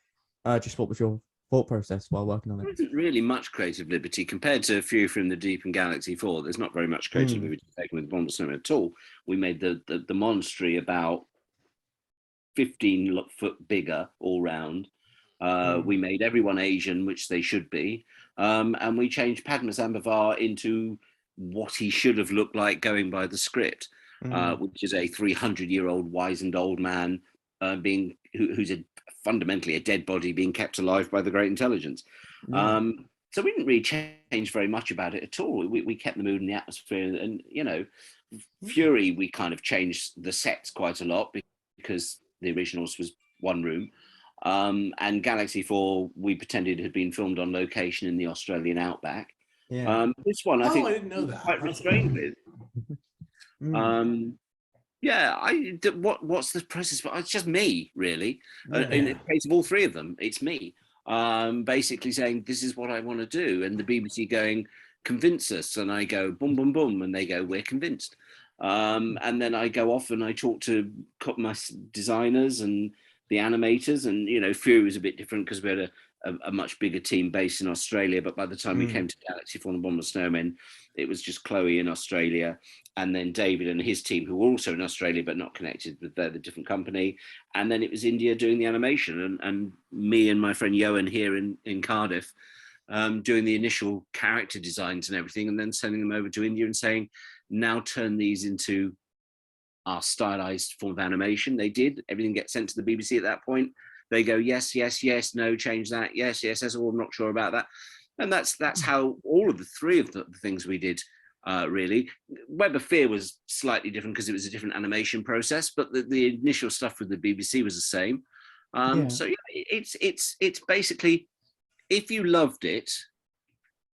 just what was your thought process while working on it? There isn't really much creative liberty compared to Fury from the Deep and Galaxy 4. There's not very much creative liberty taken with Abominable Snowman at all. We made the monastery about 15 foot bigger all round. We made everyone Asian, which they should be, and we changed Padma Ambavar into what he should have looked like going by the script, which is a 300-year-old wizened old man who's fundamentally a dead body being kept alive by the great intelligence. So we didn't really change very much about it at all. We kept the mood and the atmosphere, and Fury, we kind of changed the sets quite a lot because the originals was one room, and Galaxy 4 we pretended had been filmed on location in the Australian outback. This one I think I didn't know that. Quite restrained with. What's the process? But it's just me, really. In the case of all three of them, it's me. Basically saying this is what I want to do, and the BBC going, convince us, and I go boom, boom, boom, and they go, we're convinced. And then I go off and I talk to my designers and the animators, and Fury was a bit different because we had a much bigger team based in Australia, but by the time we came to Galaxy 4 and Abominable Snowman, it was just Chloe in Australia, and then David and his team, who were also in Australia but not connected, but they're the different company, and then it was India doing the animation, and me and my friend Johan here in Cardiff doing the initial character designs and everything, and then sending them over to India and saying, now turn these into our stylized form of animation. They did. Everything gets sent to the BBC at that point. They go, yes, yes, yes, no, change that. Yes, yes, yes, oh, I'm not sure about that. And that's how all of the three of the things we did, really. Web of Fear was slightly different because it was a different animation process, but the initial stuff with the BBC was the same. So yeah, it's basically, if you loved it,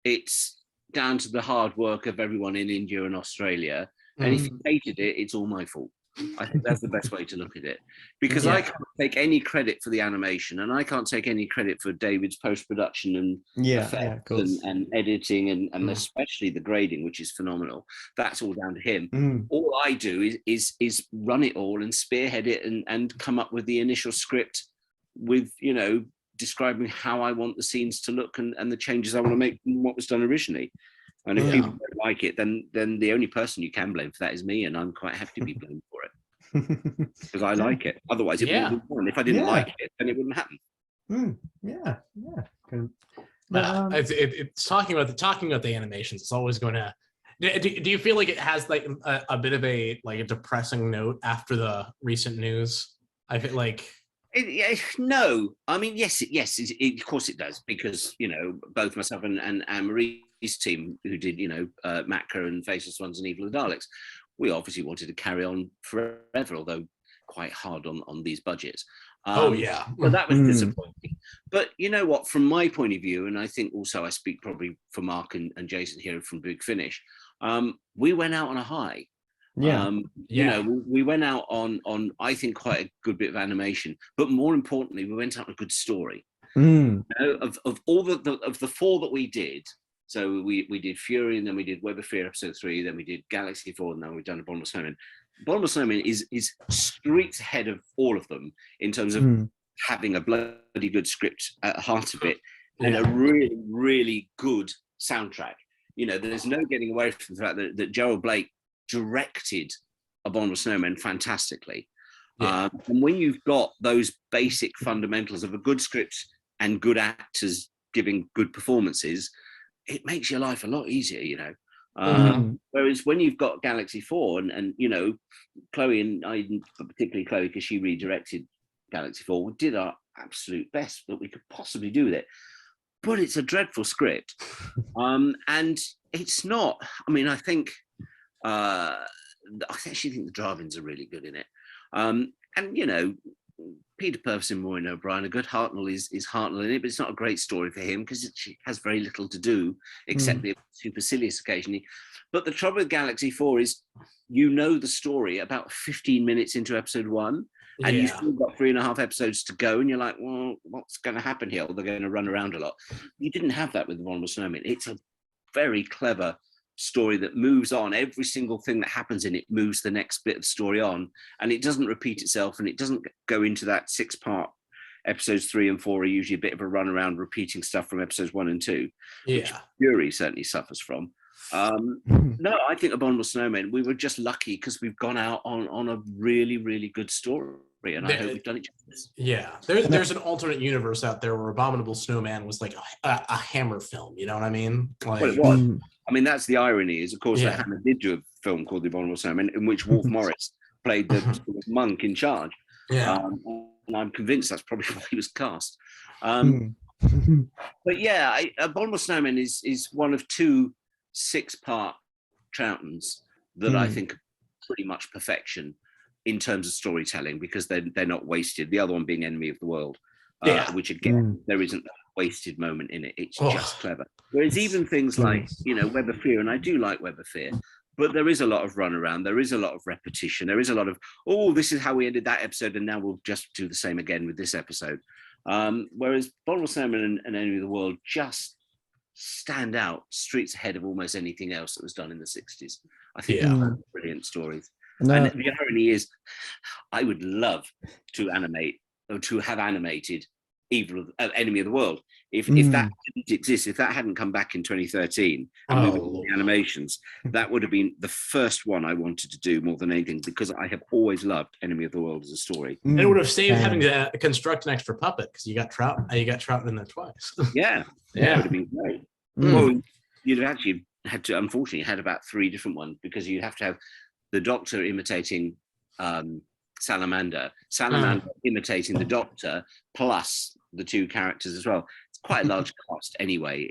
it's down to the hard work of everyone in India and Australia. And if you hated it, it's all my fault. I think that's the best way to look at it, because I can't take any credit for the animation, and I can't take any credit for David's post-production and effects and editing and especially the grading, which is phenomenal. That's all down to him. All I do is run it all and spearhead it and come up with the initial script with, describing how I want the scenes to look and the changes I want to make from what was done originally. And if people don't like it, then the only person you can blame for that is me, and I'm quite happy to be blamed for it because I like it. Otherwise, it wouldn't be done. If I didn't like it, then it wouldn't happen. It's talking about the animations. It's always going to. Do you feel like it has like a bit of a depressing note after the recent news? I feel like No, I mean, yes, of course it does, because both myself and Anne Marie's team, who did Matka and Faceless Ones and Evil of the Daleks, we obviously wanted to carry on forever, although quite hard on these budgets. Oh yeah, so that was disappointing. But you know what, from my point of view, and I think also I speak probably for Mark and Jason here from Big Finish, we went out on a high. We went out on I think quite a good bit of animation, but more importantly, we went out on a good story. Of all the four that we did, so we did Fury, and then we did Web of Fear episode 3, then we did Galaxy 4, and now we've done Abominable Snowman. Abominable Snowman is streets ahead of all of them in terms of having a bloody good script at the heart of it, and a really, really good soundtrack. There's no getting away from the fact that Gerald Blake directed Abominable Snowman fantastically. And when you've got those basic fundamentals of a good script and good actors giving good performances, it makes your life a lot easier, whereas when you've got Galaxy 4 and Chloe and I, particularly Chloe, because she redirected Galaxy 4, we did our absolute best that we could possibly do with it, but it's a dreadful script. And it's not, I think I actually think the Dravins are really good in it. And Peter Purves and Maureen O'Brien are good. Hartnell is Hartnell in it, but it's not a great story for him because it has very little to do except the supercilious occasionally. But the trouble with Galaxy 4 is the story about 15 minutes into episode 1, and you've still got 3.5 episodes to go, and you're like, well, what's going to happen here? They're going to run around a lot. You didn't have that with The Abominable Snowman. It's a very clever story that moves on. Every single thing that happens in it moves the next bit of story on, and it doesn't repeat itself, and it doesn't go into that 6-part. Episodes 3 and 4 are usually a bit of a run around repeating stuff from episodes 1 and 2, which Fury certainly suffers from. No, I think Abominable Snowman, we were just lucky because we've gone out on a really, really good story, and I hope we've done it justice. There's an alternate universe out there where Abominable Snowman was like a Hammer film, you know what I mean? Like, well, it was. That's the irony, is of course that Hammer did do a film called The Abominable Snowman, in which Wolf Morris played the monk in charge. And I'm convinced that's probably why he was cast. But Abominable Snowman is one of 2 6-part Troughtons that I think are pretty much perfection in terms of storytelling, because they're not wasted. The other one being Enemy of the World, which again, there isn't a wasted moment in it. It's just clever. Whereas even things like, Web of Fear, and I do like Web of Fear, but there is a lot of runaround. There is a lot of repetition. There is a lot of, this is how we ended that episode, and now we'll just do the same again with this episode. Whereas Abominable Snowman and Enemy of the World just stand out streets ahead of almost anything else that was done in the 60s. I think they're brilliant stories. And the irony is, I would love to animate, or to have animated Enemy of the World. If that didn't exist, if that hadn't come back in 2013 and moving to the animations, that would have been the first one I wanted to do more than anything, because I have always loved Enemy of the World as a story. And it would have saved having to construct an extra puppet, because you got Trout in there twice. It would have been great. Well, you'd have actually had to, unfortunately, had about 3 different ones, because you'd have to have the Doctor imitating Salamander imitating the Doctor, plus the 2 characters as well. It's quite a large cost anyway.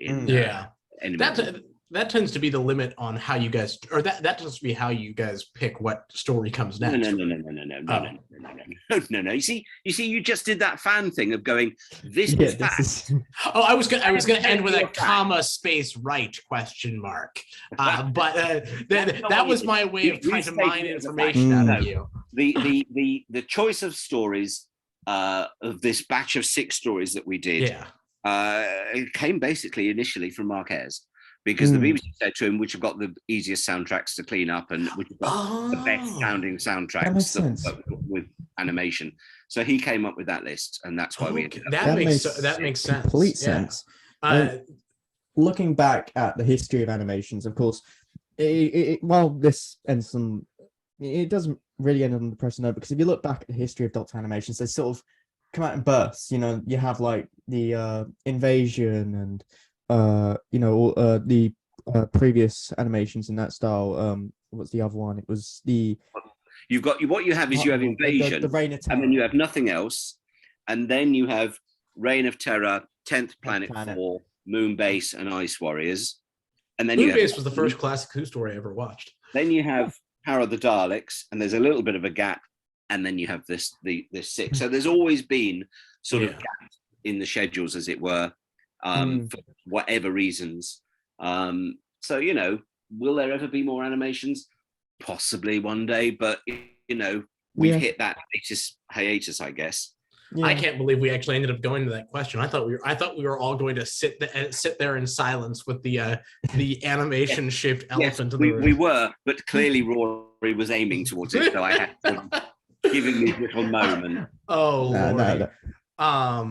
That tends to be the limit on how you guys, or that tends to be how you guys pick what story comes next. No. You see, you just did that fan thing of going, this is fact. I was gonna end with a comma space right question mark, but that was my way of trying to mine information out of you. The choice of stories of this batch of 6 stories that we did, it came basically initially from Mark Ayres. Because the BBC said to him, which have got the easiest soundtracks to clean up and which have got the best sounding soundtracks that with animation. So he came up with that list, and that's why we ended up. That makes sense. Complete sense. Looking back at the history of animations, of course, while this ends it doesn't really end on the depressing note, because if you look back at the history of Doctor animations, they sort of come out in bursts. You have like the Invasion and the previous animations in that style. What's the other one? It was the you have Invasion, the Reign of Terror, and then you have Nothing Else, and then you have Reign of Terror, 10th Planet, Planet. 4, Moonbase, and Ice Warriors. And then you Moonbase have, was the first classic Who story I ever watched. Then you have Power of the Daleks, and there's a little bit of a gap, and then you have this 6. So there's always been sort of gaps in the schedules, as it were, for whatever reasons. So, you know, will there ever be more animations? Possibly one day, but, you know, we've hit that hiatus, I guess. I can't believe we actually ended up going to that question. I thought we were all going to sit there in silence with the animation shaped elephant in the room. We were, but clearly Rory was aiming towards it, so I had to give him this little moment. Oh, no. I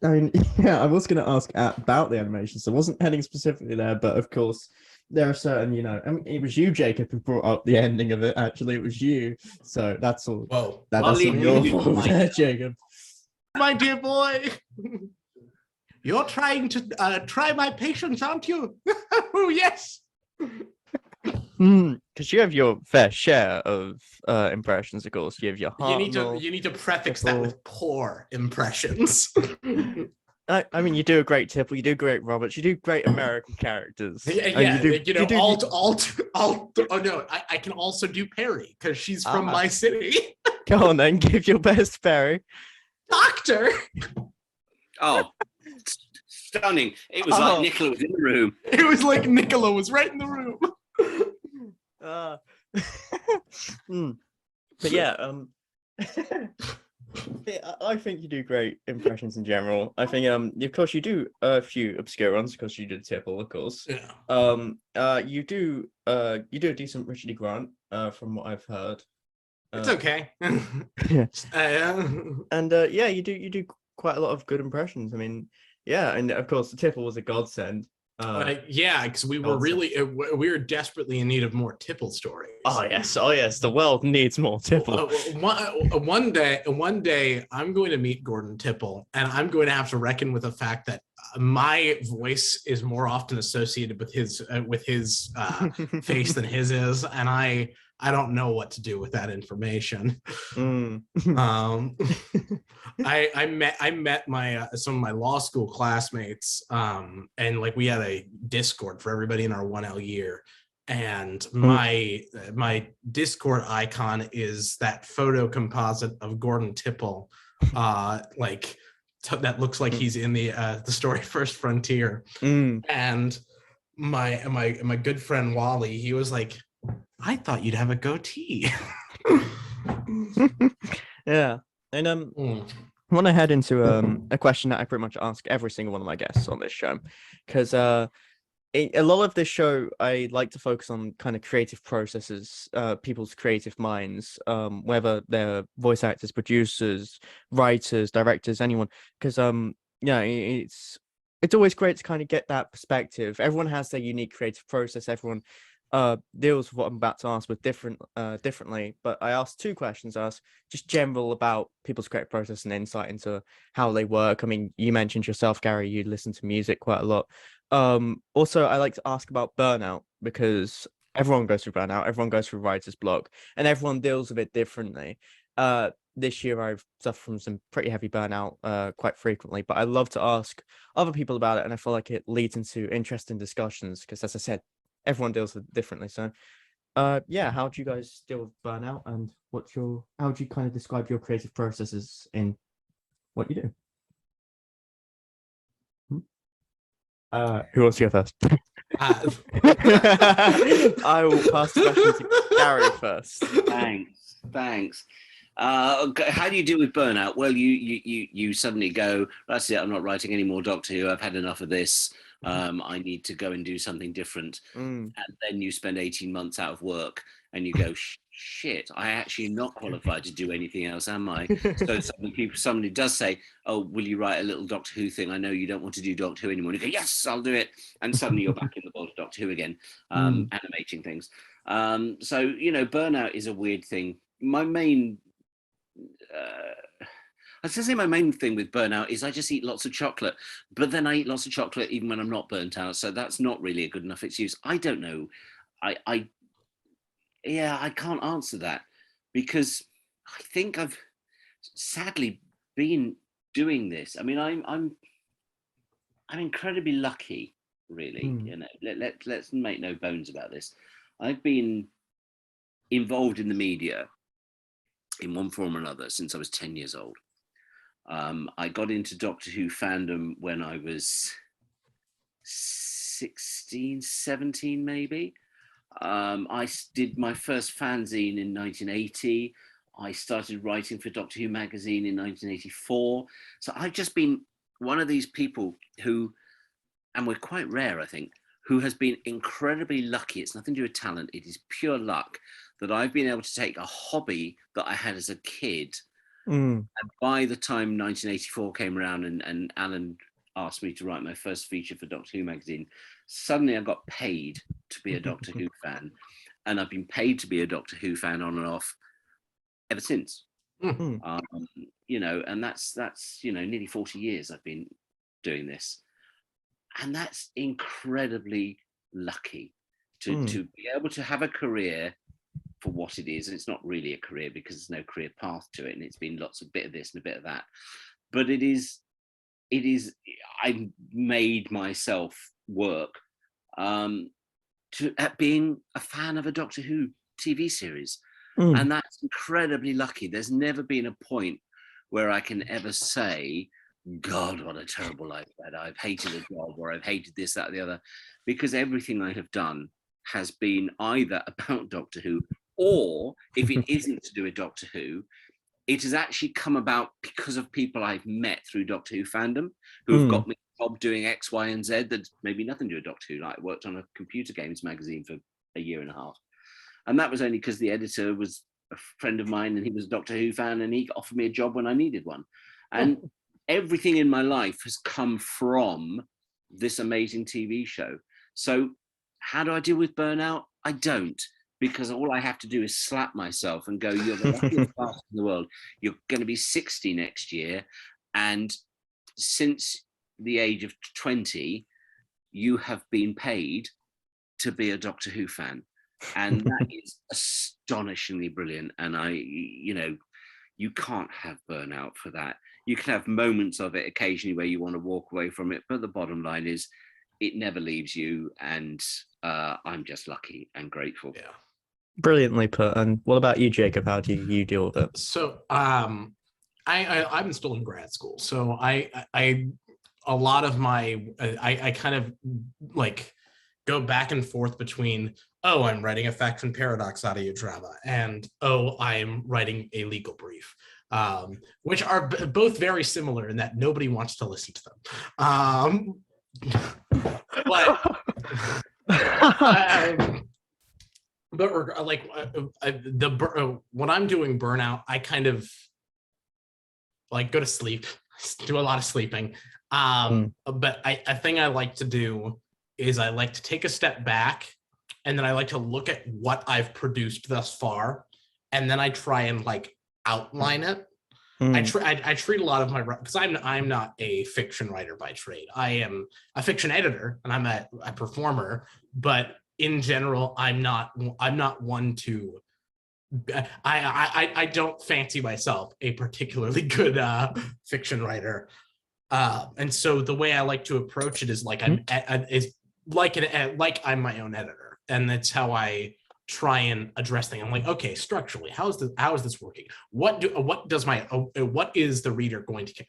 mean, yeah, I was going to ask about the animation, so I wasn't heading specifically there, but of course, there are certain, you know, I mean, it was you, Jacob, who brought up the ending of it. Actually, it was you. So that's all. Whoa. That's all your fault there, Jacob. My dear boy, you're trying to try my patience, aren't you? Oh, yes. Because you have your fair share of impressions, of course. You have your heart. You need to prefix that with poor impressions. I mean, you do a great Tipple, you do great Roberts, you do great American characters. Yeah, oh no, I can also do Perry because she's from my city. Go on then, give your best Perry. Doctor. Oh, stunning! It was like Nicola was in the room. It was like Nicola was right in the room. But yeah, I think you do great impressions in general. I think of course you do a few obscure ones because you did Tipple, of course. Yeah. You do a decent Richard E. Grant, from what I've heard. It's okay. Yeah. And yeah, you do quite a lot of good impressions. I mean, yeah, and of course the Tipple was a godsend. Yeah, because we were desperately in need of more Tipple stories. Oh yes, the world needs more Tipple. One day, I'm going to meet Gordon Tipple, and I'm going to have to reckon with the fact that my voice is more often associated with his face than his is, and I don't know what to do with that information. I met my some of my law school classmates, and like we had a Discord for everybody in our 1L year, and my Discord icon is that photo composite of Gordon Tipple, that looks like he's in the story First Frontier, and my good friend Wally, he was like, I thought you'd have a goatee. Yeah. And I want to head into a question that I pretty much ask every single one of my guests on this show, because a lot of this show I like to focus on kind of creative processes, people's creative minds, whether they're voice actors, producers, writers, directors, anyone, because yeah, it's always great to kind of get that perspective. Everyone has their unique creative process. Everyone deals with what I'm about to ask with differently, but I asked two questions. I asked just general about people's creative process and insight into how they work. I mean, you mentioned yourself, Gary, you listen to music quite a lot. Also, I like to ask about burnout, because everyone goes through burnout, everyone goes through writer's block, and everyone deals with it differently. This year I've suffered from some pretty heavy burnout quite frequently, but I love to ask other people about it, and I feel like it leads into interesting discussions because, as I said, everyone deals with it differently. So yeah, how do you guys deal with burnout, and how do you kind of describe your creative processes in what you do? Who wants to go first? I will pass the question to Gary first. Thanks. How do you deal with burnout? Well, you suddenly go, that's it, I'm not writing any more Doctor Who, I've had enough of this. I need to go and do something different. And then you spend 18 months out of work and you go, shit, I actually am not qualified to do anything else, am I? So somebody does say, oh, will you write a little Doctor Who thing? I know you don't want to do Doctor Who anymore. And you go, yes, I'll do it. And suddenly you're back in the world of Doctor Who again, animating things. So, you know, burnout is a weird thing. My main thing with burnout is I just eat lots of chocolate, but then I eat lots of chocolate even when I'm not burnt out. So that's not really a good enough excuse. I don't know. I can't answer that, because I think I've sadly been doing this. I mean, I'm incredibly lucky, really. You know, let's make no bones about this. I've been involved in the media in one form or another since I was 10 years old. I got into Doctor Who fandom when I was 16, 17, maybe. I did my first fanzine in 1980. I started writing for Doctor Who magazine in 1984. So I've just been one of these people who, and we're quite rare, I think, who has been incredibly lucky. It's nothing to do with talent. It is pure luck that I've been able to take a hobby that I had as a kid. And by the time 1984 came around and Alan asked me to write my first feature for Doctor Who magazine, suddenly I got paid to be a Doctor Who fan. And I've been paid to be a Doctor Who fan on and off ever since. You know, and that's you know, nearly 40 years I've been doing this. And that's incredibly lucky to be able to have a career for what it is. And it's not really a career because there's no career path to it. And it's been lots of bit of this and a bit of that. But it is, I made myself work at being a fan of a Doctor Who TV series. And that's incredibly lucky. There's never been a point where I can ever say, God, what a terrible life that I've hated a job, or I've hated this, that, or the other, because everything I have done has been either about Doctor Who, or if it isn't to do with Doctor Who, it has actually come about because of people I've met through Doctor Who fandom who have got me a job doing X, Y, and Z that's maybe nothing to do with Doctor Who. Like I worked on a computer games magazine for a year and a half. And that was only because the editor was a friend of mine and he was a Doctor Who fan and he offered me a job when I needed one. And everything in my life has come from this amazing TV show. So how do I deal with burnout? I don't, because all I have to do is slap myself and go, you're the luckiest bastard in the world. You're going to be 60 next year. And since the age of 20, you have been paid to be a Doctor Who fan. And that is astonishingly brilliant. And you know, you can't have burnout for that. You can have moments of it occasionally where you want to walk away from it. But the bottom line is it never leaves you. And I'm just lucky and grateful. Yeah. Brilliantly put. And what about you, Jacob? How do you deal with it? So I'm still in grad school. So I a lot of my, I kind of like go back and forth between, oh, I'm writing a faction paradox audio drama, and oh, I'm writing a legal brief, which are both very similar in that nobody wants to listen to them. But like when I'm doing Burnout, I kind of like go to sleep, do a lot of sleeping. But a thing I like to do is I like to take a step back, and then I like to look at what I've produced thus far, and then I try and like outline it. I treat a lot of my, because I'm not a fiction writer by trade. I am a fiction editor and I'm a performer, but in general, I'm not one to. I don't fancy myself a particularly good fiction writer, and so the way I like to approach it is like I'm my own editor, and that's how I try and address things. I'm like, okay, structurally, how is this working? What is the reader going to care?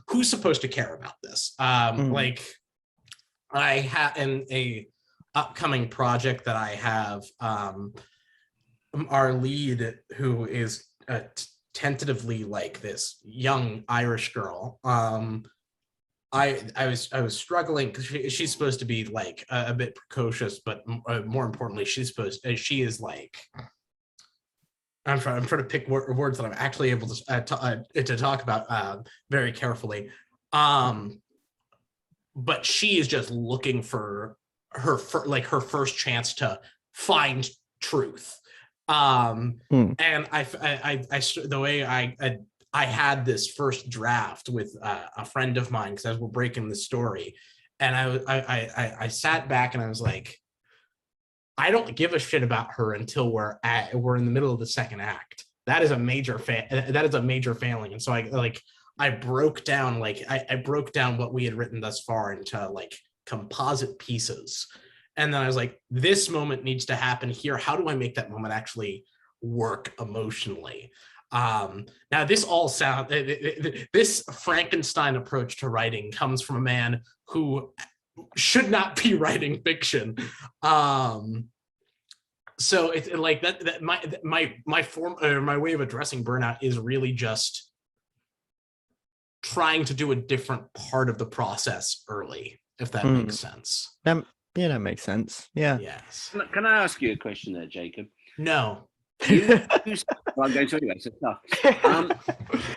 Who's supposed to care about this? Like, I have a upcoming project that I have. Our lead, who is tentatively like this young Irish girl. I was struggling because she's supposed to be like a bit precocious, but more importantly, she is like, I'm trying to pick words that I'm actually able to talk about very carefully. But she is just looking for her first chance to find truth. And the way I had this first draft with a friend of mine, because as we're breaking the story, and I sat back and I was like, I don't give a shit about her until we're in the middle of the second act. That is a major failing. And so I broke down I broke down what we had written thus far into like composite pieces. And then I was like, this moment needs to happen here. How do I make that moment actually work emotionally? Now this all sound this Frankenstein approach to writing comes from a man who should not be writing fiction. So it's like that my form or my way of addressing burnout is really just trying to do a different part of the process early, if that makes sense. Yeah, that makes sense. Yeah. Yes. Can I ask you a question there, Jacob? No. Well, I'm going to anyway, so tough.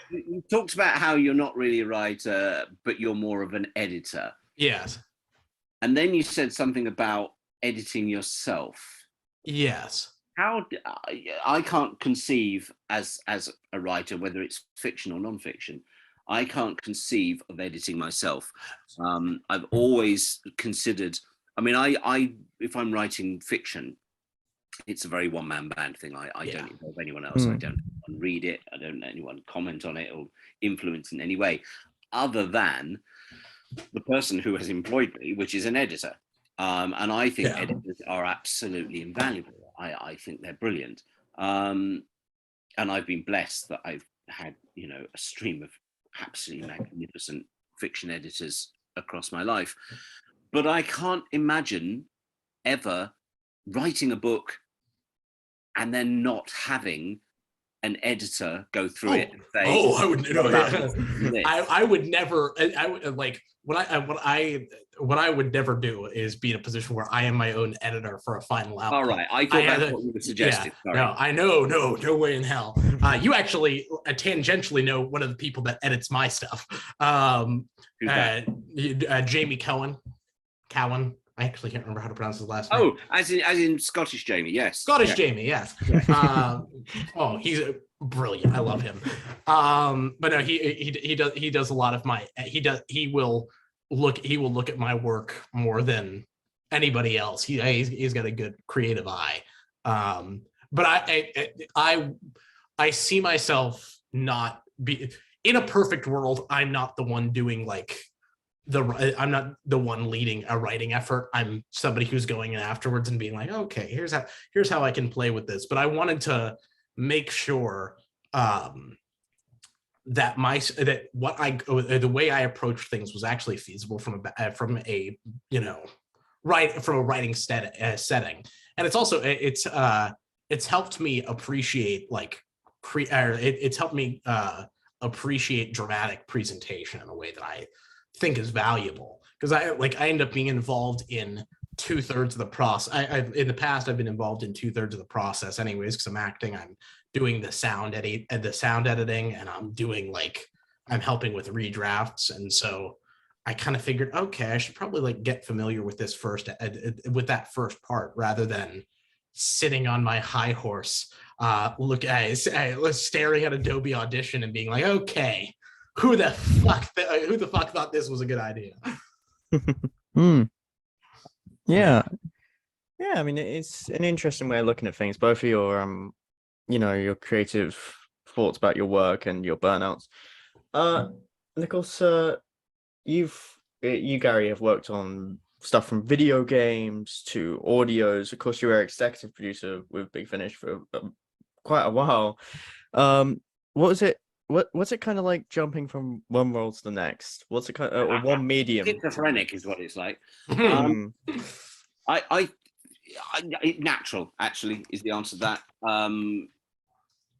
You talked about how you're not really a writer, but you're more of an editor. Yes. And then you said something about editing yourself. Yes. How I can't conceive as a writer, whether it's fiction or non-fiction, I can't conceive of editing myself. I've always considered. I mean, I if I'm writing fiction, it's a very one-man band thing. I don't involve anyone else. I don't read it. I don't let anyone comment on it or influence in any way, other than the person who has employed me, which is an editor. And I think editors are absolutely invaluable. I think they're brilliant. And I've been blessed that I've had, a stream of absolutely magnificent fiction editors across my life. But I can't imagine ever writing a book and then not having an editor go through it and say, I would I would never. I would like what I would never do is be in a position where I am my own editor for a final output. All right, I thought that's what you were suggesting. Yeah, no, I know, no way in hell. You actually tangentially know one of the people that edits my stuff. Jamie Cowan. I actually can't remember how to pronounce his last name. Oh, as in Scottish Jamie, yes. Jamie, yes. He's brilliant. I love him. But no, he does a lot of my he will look at my work more than anybody else. He's got a good creative eye. But I see myself not be in a perfect world. I'm not the one doing like I'm not the one leading a writing effort. I'm somebody who's going in afterwards and being like, okay, here's how I can play with this. But I wanted to make sure that the way I approached things was actually feasible from a writing setting. And it's also it's helped me appreciate it's helped me appreciate dramatic presentation in a way that I think is valuable, because I end up being involved in 2/3 of the process. In the past I've been involved in 2/3 of the process anyways, because I'm acting, I'm doing the sound editing, and I'm helping with redrafts. And so I kind of figured, okay, I should probably get familiar with this first with that first part, rather than sitting on my high horse staring at Adobe Audition and being like, okay, who the fuck thought this was a good idea? Yeah. I mean, it's an interesting way of looking at things. Both of your, your creative thoughts about your work and your burnouts. And of course, you, Gary, have worked on stuff from video games to audios. Of course, you were executive producer with Big Finish for quite a while. What's it kind of like jumping from one role to the next? What's it kind of, or one medium? Schizophrenic is what it's like. Natural, actually, is the answer to that.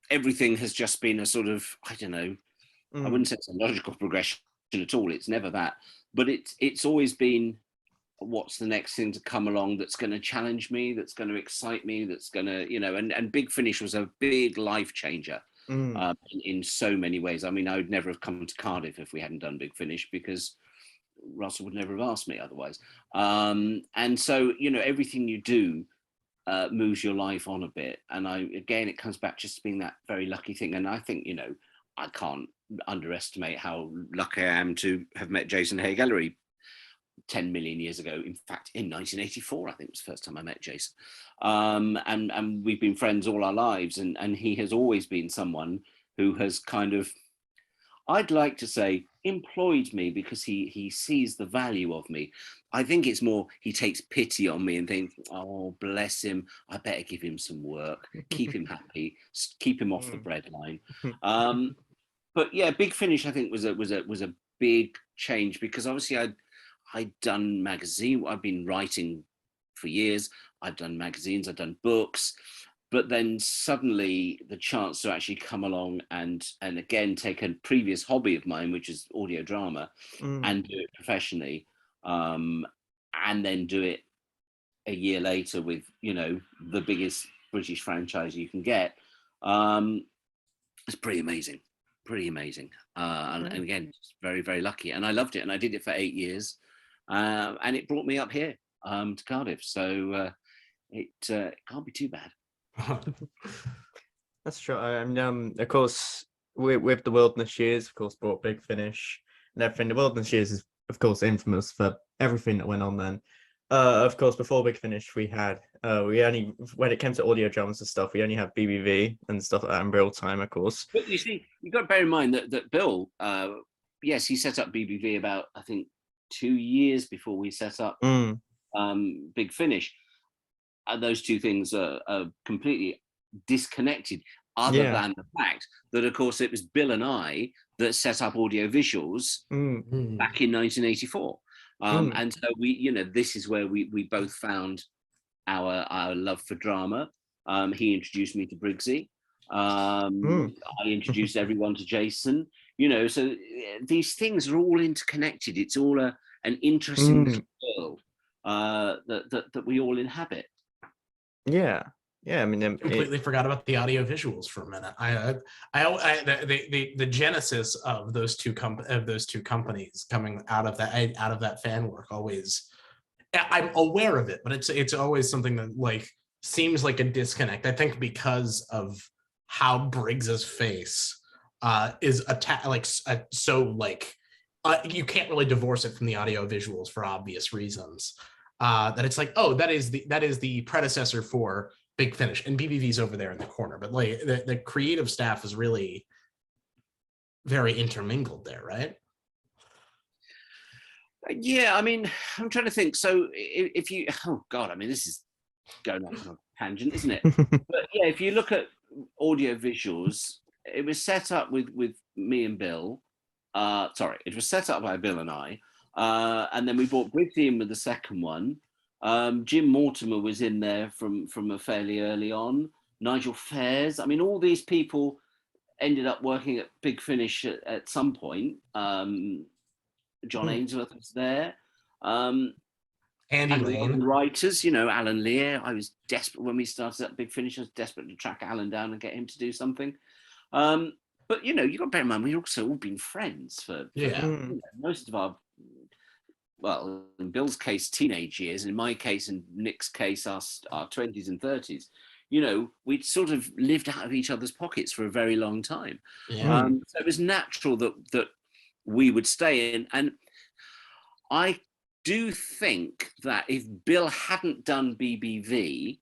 Everything has just been a sort of, I don't know, I wouldn't say it's a logical progression at all. It's never that. But it's always been, what's the next thing to come along that's going to challenge me, that's going to excite me, that's going to, and Big Finish was a big life changer. In so many ways. I mean, I would never have come to Cardiff if we hadn't done Big Finish, because Russell would never have asked me otherwise. And so, everything you do moves your life on a bit. And again, it comes back just to being that very lucky thing. And I think, I can't underestimate how lucky I am to have met Jason Hay-Gallery 10 million years ago. In fact, in 1984, I think was the first time I met Jason. And we've been friends all our lives. And he has always been someone who has kind of, I'd like to say employed me because he sees the value of me. I think it's more he takes pity on me and thinks, oh, bless him, I better give him some work, keep him happy, keep him off the breadline. But yeah, Big Finish I think was a big change, because obviously I'd done magazine, I've been writing for years, I've done magazines, I've done books, but then suddenly the chance to actually come along and again take a previous hobby of mine, which is audio drama, and do it professionally, and then do it a year later with, you know, the biggest British franchise you can get. It's pretty amazing. And again, very, very lucky. And I loved it. And I did it for 8 years. And it brought me up here to Cardiff. So it can't be too bad. That's true. And of course, with the Wilderness Years, of course, brought Big Finish and everything. The Wilderness Years is, of course, infamous for everything that went on then. Of course, before Big Finish, we had when it came to audio dramas and stuff, we only had BBV and stuff like that in real time, of course. But you see, you've got to bear in mind that Bill, yes, he set up BBV about, I think, 2 years before we set up Big Finish. And those two things are completely disconnected, other than the fact that, of course, it was Bill and I that set up Audio Visuals back in 1984. And so we, you know, this is where we both found our love for drama. He introduced me to Briggsy. I introduced everyone to Jason. You know, so these things are all interconnected. It's all an interesting little world that we all inhabit. Yeah. I mean, completely forgot about the audio visuals for a minute. The genesis of those two companies coming out of that fan work always, I'm aware of it, but it's always something that like seems like a disconnect. I think because of how Briggs's face is you can't really divorce it from the audio visuals for obvious reasons. That it's like, oh, that is the predecessor for Big Finish, and BBV's over there in the corner, but like the creative staff is really very intermingled there, right? Yeah, I mean, I'm trying to think. So if you, oh God, I mean, this is going off on a tangent, isn't it? But yeah, if you look at Audio Visuals, it was set up with me and Bill. It was set up by Bill and I, and then we brought Briggsy in with the second one. Jim Mortimer was in there from a fairly early on. Nigel Fairs. I mean, all these people ended up working at Big Finish at some point. John Ainsworth was there. And the writers, you know, Alan Lear. I was desperate when we started at Big Finish. I was desperate to track Alan down and get him to do something. But you know, you've got to bear in mind, we've also all been friends for you know, most of our, well, in Bill's case, teenage years, and in my case, and Nick's case, our 20s and 30s. You know, we'd sort of lived out of each other's pockets for a very long time. So it was natural that we would stay in. And I do think that if Bill hadn't done BBV,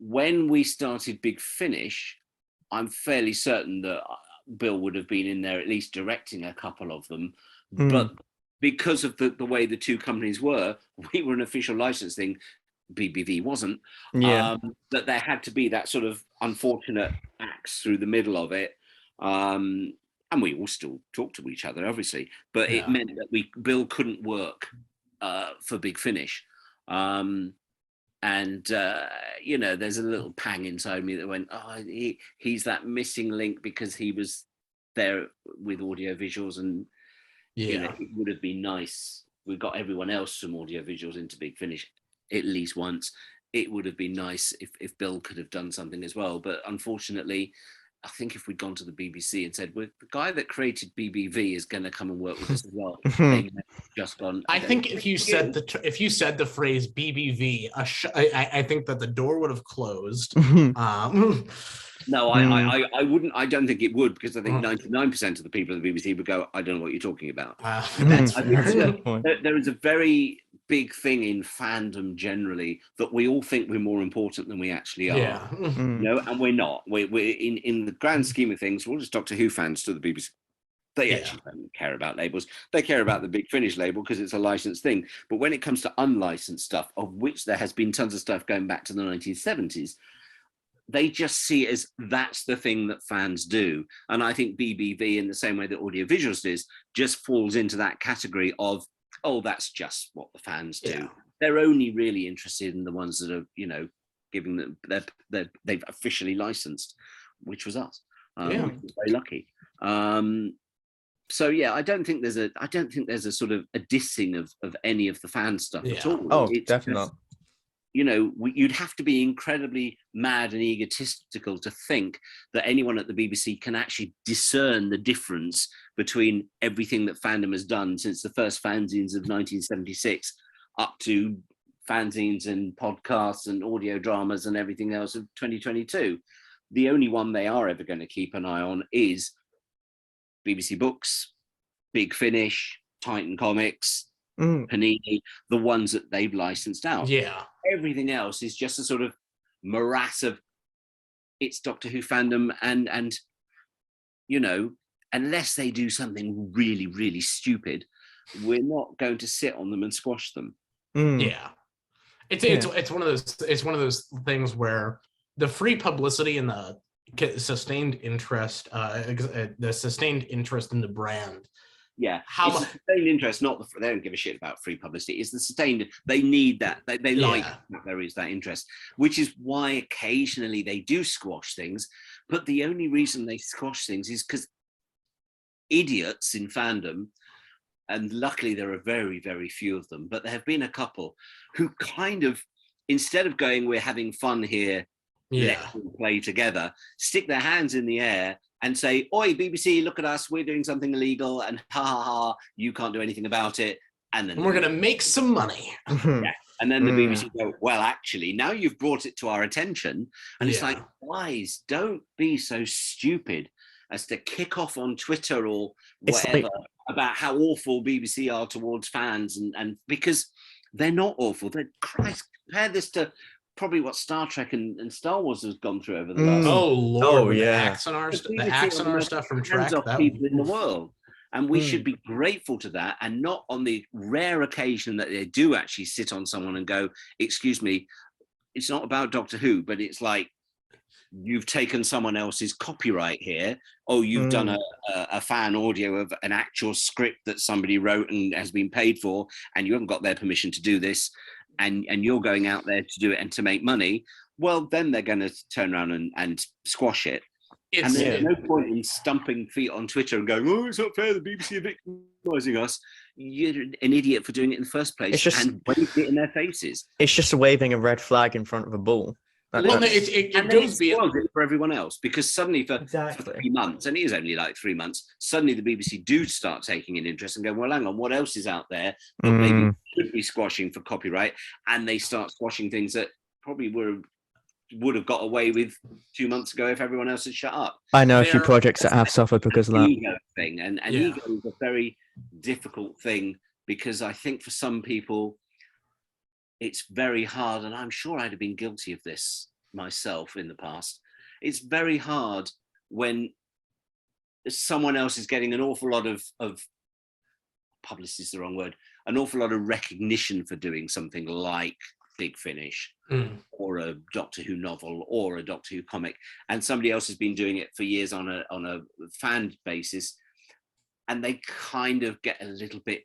when we started Big Finish, I'm fairly certain that Bill would have been in there at least directing a couple of them. But because of the way the two companies were, we were an official licensing, BBV wasn't, that there had to be that sort of unfortunate axe through the middle of it. And we all still talk to each other, obviously, but it meant that Bill couldn't work for Big Finish. You know, there's a little pang inside me that went, oh, he's that missing link, because he was there with Audio Visuals, and you know, it would have been nice. We got everyone else from Audio Visuals into Big Finish at least once. It would have been nice if Bill could have done something as well. But unfortunately, I think if we'd gone to the BBC and said, well, the guy that created BBV is going to come and work with us as well, they'd just gone. I think if you said the phrase BBV, I think that the door would have closed. No, I wouldn't. I don't think it would, because I think 99% of the people at the BBC would go, I don't know what you're talking about. I think there is a very big thing in fandom generally that we all think we're more important than we actually are. You know, and we're not. We're in the grand scheme of things, we're all just Doctor Who fans to the BBC. They Yeah. actually don't care about labels. They care about the Big Finish label because it's a licensed thing. But when it comes to unlicensed stuff, of which there has been tons of stuff going back to the 1970s, they just see it as that's the thing that fans do. And I think BBV, in the same way that Audiovisuals is, just falls into that category of, oh, that's just what the fans do. Yeah. They're only really interested in the ones that are, you know, giving them, they've officially licensed, which was us. Yeah. Which was very lucky. So yeah, I don't think there's a sort of a dissing of any of the fan stuff at Yeah. all. Oh, It's definitely just, not. you know, you'd have to be incredibly mad and egotistical to think that anyone at the BBC can actually discern the difference between everything that fandom has done since the first fanzines of 1976 up to fanzines and podcasts and audio dramas and everything else of 2022. The only one they are ever going to keep an eye on is BBC Books, Big Finish, Titan Comics, Panini, the ones that they've licensed out. Yeah. Everything else is just a sort of morass of it's Doctor Who fandom, and you know, unless they do something really, really stupid, we're not going to sit on them and squash them. Yeah. It's one of those things where the free publicity and the sustained interest, the sustained interest in the brand. Yeah, How it's much? the sustained interest, not the. They don't give a shit about free publicity. It's the sustained. They need that. They like that there is that interest, which is why occasionally they do squash things. But the only reason they squash things is because idiots in fandom, and luckily there are very, very few of them, but there have been a couple who kind of, instead of going, we're having fun here, let's play together, stick their hands in the air and say, oi, BBC, look at us, we're doing something illegal, and ha ha ha, you can't do anything about it. And then we're going to make some money. Yeah. And then the BBC go, well, actually, now you've brought it to our attention. And it's like, guys, don't be so stupid as to kick off on Twitter or whatever about how awful BBC are towards fans. And because they're not awful. They're, Christ, compare this to probably what Star Trek and Star Wars has gone through over the last. Oh Lord, Oh, with yeah. the Axonar stuff from Trek. That people in the world, and we should be grateful to that, and not on the rare occasion that they do actually sit on someone and go, "Excuse me, it's not about Doctor Who, but it's like you've taken someone else's copyright here. Oh, you've done a fan audio of an actual script that somebody wrote and has been paid for, and you haven't got their permission to do this." And you're going out there to do it and to make money, well, then they're going to turn around and squash it. And there's no point in stumping feet on Twitter and going, oh, it's not fair, the BBC are victimising us. You're an idiot for doing it in the first place, and waving it in their faces. It's just waving a red flag in front of a bull. It goes beyond it for everyone else, because suddenly for 3 months, and it is only like 3 months, suddenly the BBC do start taking an interest and go, well, hang on, what else is out there that maybe should be squashing for copyright? And they start squashing things that probably would have got away with 2 months ago if everyone else had shut up. I know a few projects that have suffered because of that. Ego thing, and ego is a very difficult thing, because I think for some people it's very hard, and I'm sure I'd have been guilty of this myself in the past. It's very hard when someone else is getting an awful lot of publicity is the wrong word, an awful lot of recognition for doing something like Big Finish or a Doctor Who novel or a Doctor Who comic, and somebody else has been doing it for years on a fan basis, and they kind of get a little bit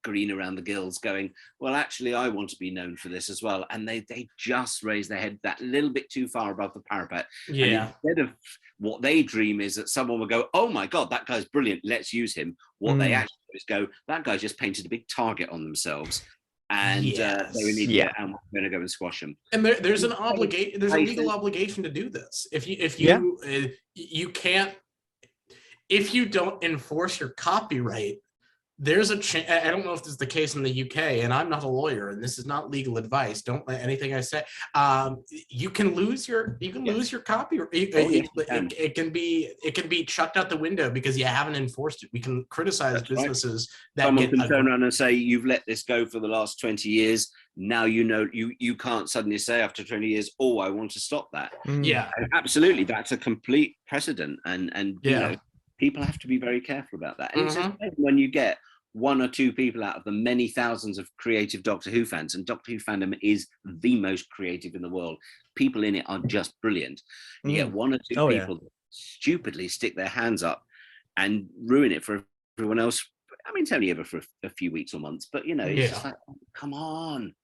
green around the gills going, well, actually, I want to be known for this as well. And they just raise their head that little bit too far above the parapet. Yeah. And instead of what they dream is that someone will go, oh my God, that guy's brilliant, let's use him. What they actually do is go, that guy just painted a big target on themselves. And they're an idiot, and we're going to go and squash them. And there's an obligation. There's a legal obligation to do this. If you can't, if you don't enforce your copyright, there's a chance. I don't know if this is the case in the UK, and I'm not a lawyer, and this is not legal advice. Don't let anything I say. You can lose your copyright. It can be chucked out the window because you haven't enforced it. We can criticize businesses that someone can turn around and say, you've let this go for the last 20 years. Now you can't suddenly say after 20 years, oh, I want to stop that. Yeah, and absolutely, that's a complete precedent, and you know, People have to be very careful about that. And it's just when you get one or two people out of the many thousands of creative Doctor Who fans, and Doctor Who fandom is the most creative in the world. People in it are just brilliant. You get one or two people that stupidly stick their hands up and ruin it for everyone else. I mean, it's only ever for a few weeks or months, but it's just like, oh, come on,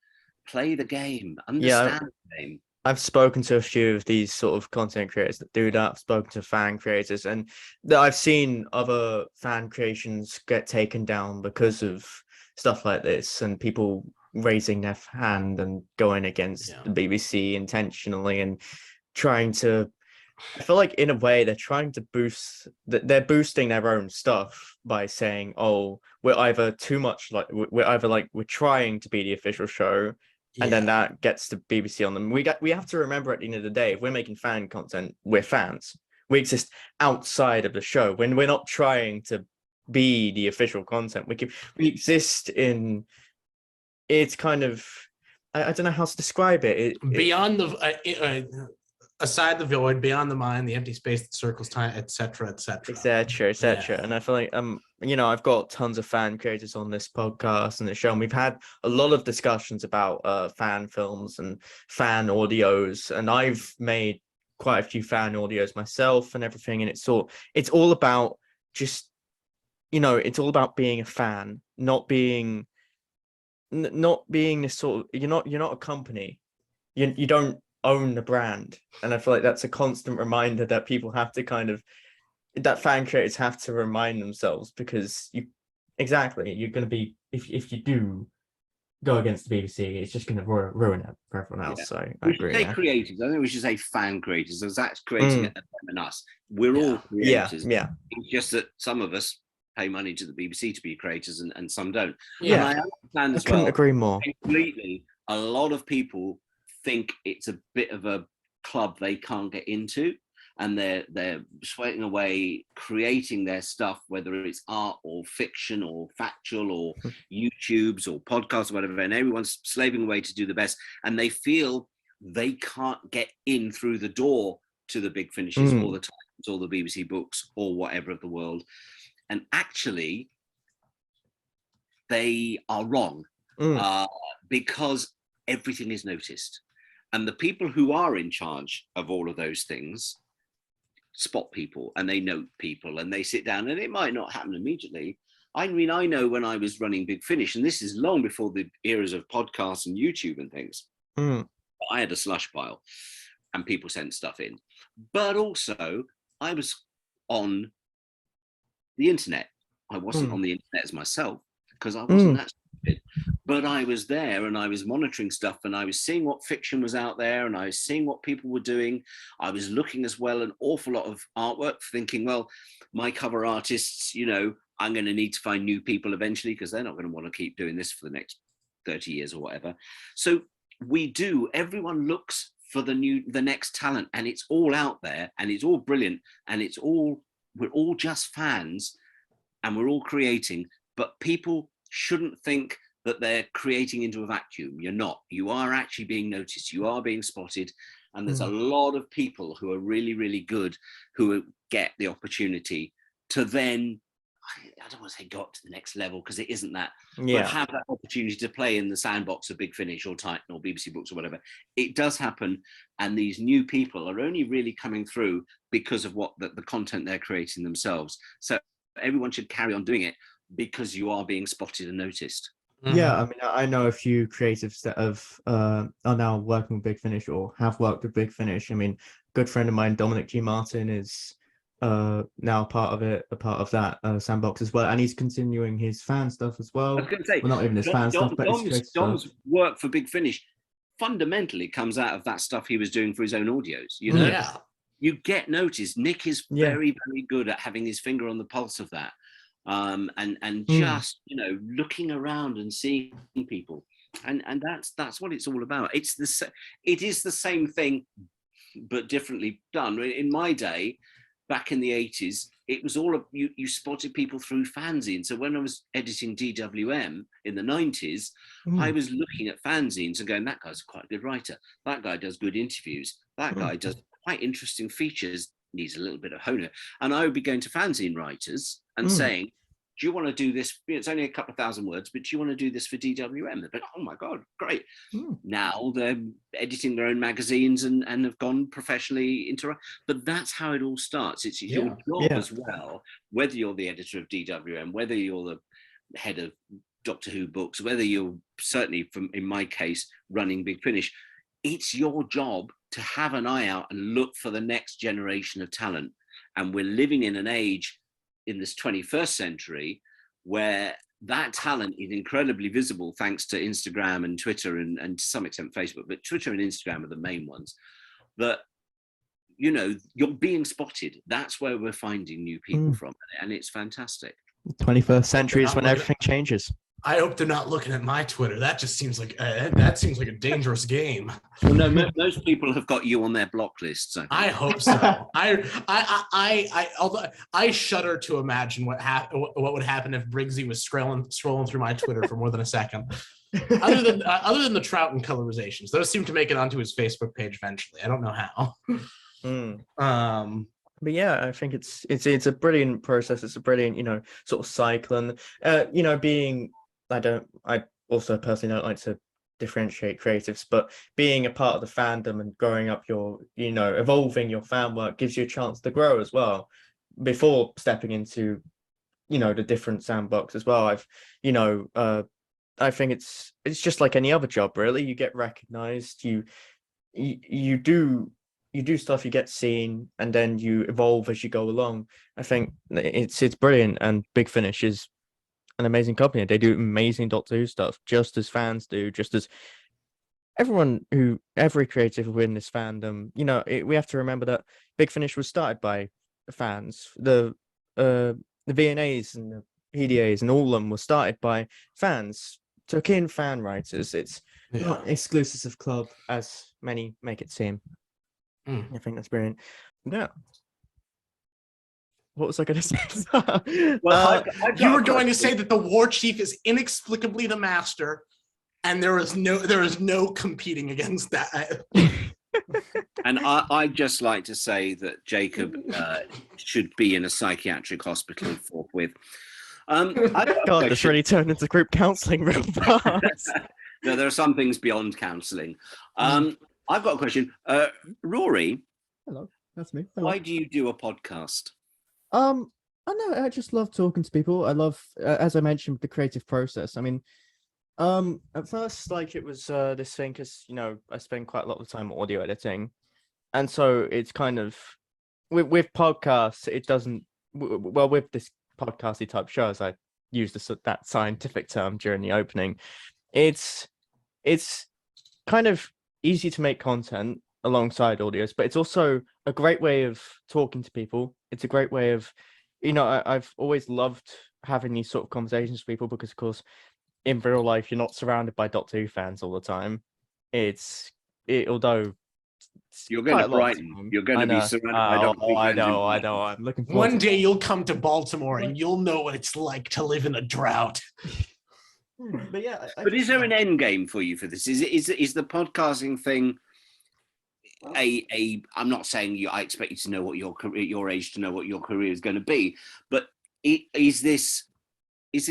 play the game, understand the game. I've spoken to a few of these sort of content creators that do that. I've spoken to fan creators, and I've seen other fan creations get taken down because of stuff like this, and people raising their hand and going against the BBC intentionally and trying to. I feel like in a way they're trying to boost. They're boosting their own stuff by saying, "Oh, we're either too much like we're trying to be the official show." And then that gets the BBC on them. We have to remember at the end of the day, if we're making fan content, we're fans. We exist outside of the show. When we're not trying to be the official content, we exist in. It's kind of, I don't know how to describe it. Beyond the aside the void, beyond the mind, the empty space that circles time, etc., etc. etc. And I feel like I've got tons of fan creators on this podcast and the show, and we've had a lot of discussions about fan films and fan audios, and I've made quite a few fan audios myself and everything, and it's all about just it's all about being a fan, not being this sort of you're not a company, you don't own the brand. And I feel like that's a constant reminder that people have to that fan creators have to remind themselves, because you're going to be, if you do go against the BBC, it's just going to ruin it for everyone else. So I agree. Say creators. I think we should say fan creators. There's that's creating it, them and us. We're all creators. It's just that some of us pay money to the BBC to be creators, and some don't. And I understand as well. Couldn't agree more. Completely. A lot of people think it's a bit of a club they can't get into, and they're sweating away creating their stuff, whether it's art or fiction or factual or YouTubes or podcasts or whatever, and everyone's slaving away to do the best, and they feel they can't get in through the door to the big finishes or the Times or the BBC books or whatever of the world. And actually they are wrong, because everything is noticed. And the people who are in charge of all of those things spot people, and they note people, and they sit down, and it might not happen immediately. I mean, I know when I was running Big Finish, and this is long before the eras of podcasts and YouTube and things, I had a slush pile and people sent stuff in. But also, I was on the internet. I wasn't on the internet as myself, because I wasn't that stupid. But I was there, and I was monitoring stuff, and I was seeing what fiction was out there, and I was seeing what people were doing. I was looking as well an awful lot of artwork, thinking, well, my cover artists, I'm going to need to find new people eventually, because they're not going to want to keep doing this for the next 30 years or whatever. So everyone looks for the next talent, and it's all out there, and it's all brilliant, and we're all just fans, and we're all creating, but people shouldn't think that they're creating into a vacuum. You're not. You are actually being noticed. You are being spotted. And there's a lot of people who are really, really good, who get the opportunity to then, I don't want to say go up to the next level, because it isn't that, but have that opportunity to play in the sandbox of Big Finish or Titan or BBC Books or whatever. It does happen. And these new people are only really coming through because of what the content they're creating themselves. So everyone should carry on doing it, because you are being spotted and noticed. Yeah, I mean, I know a few creatives that are now working with Big Finish or have worked with Big Finish. I mean, a good friend of mine, Dominic G. Martin, is now part of that sandbox as well, and he's continuing his fan stuff as well. I was going to say, well, not even his fan stuff, but Dom's work for Big Finish fundamentally comes out of that stuff he was doing for his own audios. You get noticed. Nick is very, very good at having his finger on the pulse of that. And just looking around and seeing people, and that's what it's all about. It is the same thing but differently done. In my day, back in the 80s, it was all you spotted people through fanzines. So when I was editing DWM in the 90s, I was looking at fanzines and going, that guy's quite a good writer, that guy does good interviews, that guy does quite interesting features, needs a little bit of honing. And I would be going to fanzine writers and saying, do you want to do this? It's only a couple of thousand words, but do you want to do this for DWM? They're like, oh my God, great. Now they're editing their own magazines and have gone professionally into, but that's how it all starts. It's your job as well, whether you're the editor of DWM, whether you're the head of Doctor Who books, whether you're certainly, in my case, running Big Finish, it's your job to have an eye out and look for the next generation of talent. And we're living in an age in this 21st century where that talent is incredibly visible thanks to Instagram and Twitter and to some extent Facebook, but Twitter and Instagram are the main ones. That, you know, you're being spotted. That's where we're finding new people from, and it's fantastic. 21st century is when everything changes. I hope they're not looking at my Twitter. That just seems like a dangerous game. Well, no, most people have got you on their block lists. I hope so. Although I shudder to imagine what would happen if Briggsy was scrolling through my Twitter for more than a second. Other than the trout and colorizations, those seem to make it onto his Facebook page eventually. I don't know how. But yeah, I think it's a brilliant process. It's a brilliant, you know, sort of cycle, and you know, being I also personally don't like to differentiate creatives, but being a part of the fandom and growing up evolving your fan work gives you a chance to grow as well before stepping into, you know, the different sandbox as well. I think it's just like any other job, really. You get recognized, you do stuff, you get seen, and then you evolve as you go along. I think it's brilliant, and Big Finish is an amazing company. They do amazing Doctor Who stuff, just as fans do, just as every creative within this fandom. You know, we have to remember that Big Finish was started by fans. The VNAs and the PDAs and all of them were started by fans, took in fan writers. It's not exclusive club as many make it seem. I think that's brilliant. Yeah. What was I going to say? Well, you were going to say that the War Chief is inexplicably the master, and there is no competing against that. And I'd just like to say that Jacob should be in a psychiatric hospital forthwith. God, this really turned into group counselling real fast. No, there are some things beyond counselling. I've got a question. Rory. Hello, that's me. Hello. Why do you do a podcast? I know. I just love talking to people. I love, as I mentioned, the creative process. I mean, at first, like, it was this thing because, you know, I spend quite a lot of time audio editing, and so it's kind of with podcasts. It doesn't with this podcasty type show, as I used that scientific term during the opening. It's kind of easy to make content alongside audios, but it's also a great way of talking to people. It's a great way of, you know, I've always loved having these sort of conversations with people because, of course, in real life, you're not surrounded by Doctor Who fans all the time. Although you're going to Brighton, you're going to be surrounded by Doctor Who fans. I know. I'm looking forward. One day you'll come to Baltimore and you'll know what it's like to live in a drought. But yeah, but is there an end game for you for this? Is the podcasting thing I'm not saying I expect you to know what your age to know what your career is going to be, but is this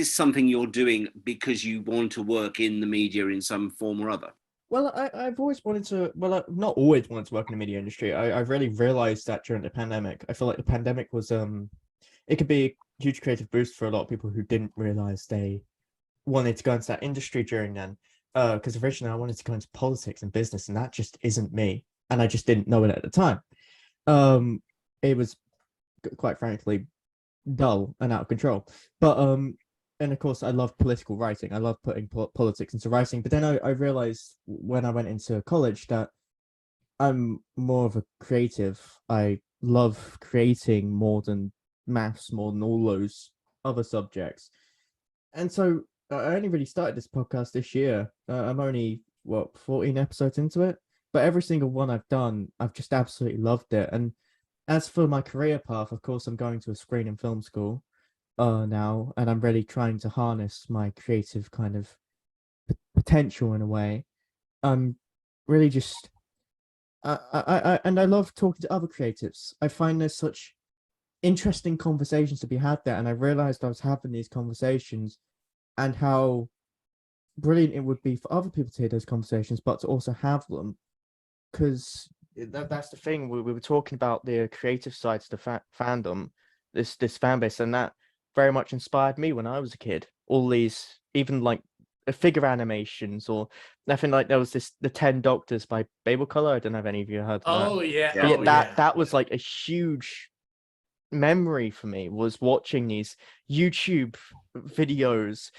something you're doing because you want to work in the media in some form or other? Well, I've always wanted to. Well, I've not always wanted to work in the media industry. I've really realized that during the pandemic. I feel like the pandemic was it could be a huge creative boost for a lot of people who didn't realize they wanted to go into that industry during then. Because originally I wanted to go into politics and business, and that just isn't me. And I just didn't know it at the time. It was, quite frankly, dull and out of control. But and of course, I love political writing. I love putting politics into writing. But then I realized when I went into college that I'm more of a creative. I love creating more than maths, more than all those other subjects. And so I only really started this podcast this year. I'm only 14 episodes into it. But every single one I've done, I've just absolutely loved it. And as for my career path, of course, I'm going to a screen and film school now, and I'm really trying to harness my creative kind of potential in a way. I'm really just And I love talking to other creatives. I find there's such interesting conversations to be had there, and I realized I was having these conversations and how brilliant it would be for other people to hear those conversations, but to also have them, because that's the thing. We were talking about the creative sides of the fandom, this fan base, and that very much inspired me when I was a kid. All these, even like figure animations, or nothing like there was the 10 Doctors by Babel Color. I don't know if any of you heard of that. Oh yeah. Yeah. But Oh, that yeah. that was like a huge memory for me, was watching these YouTube videos.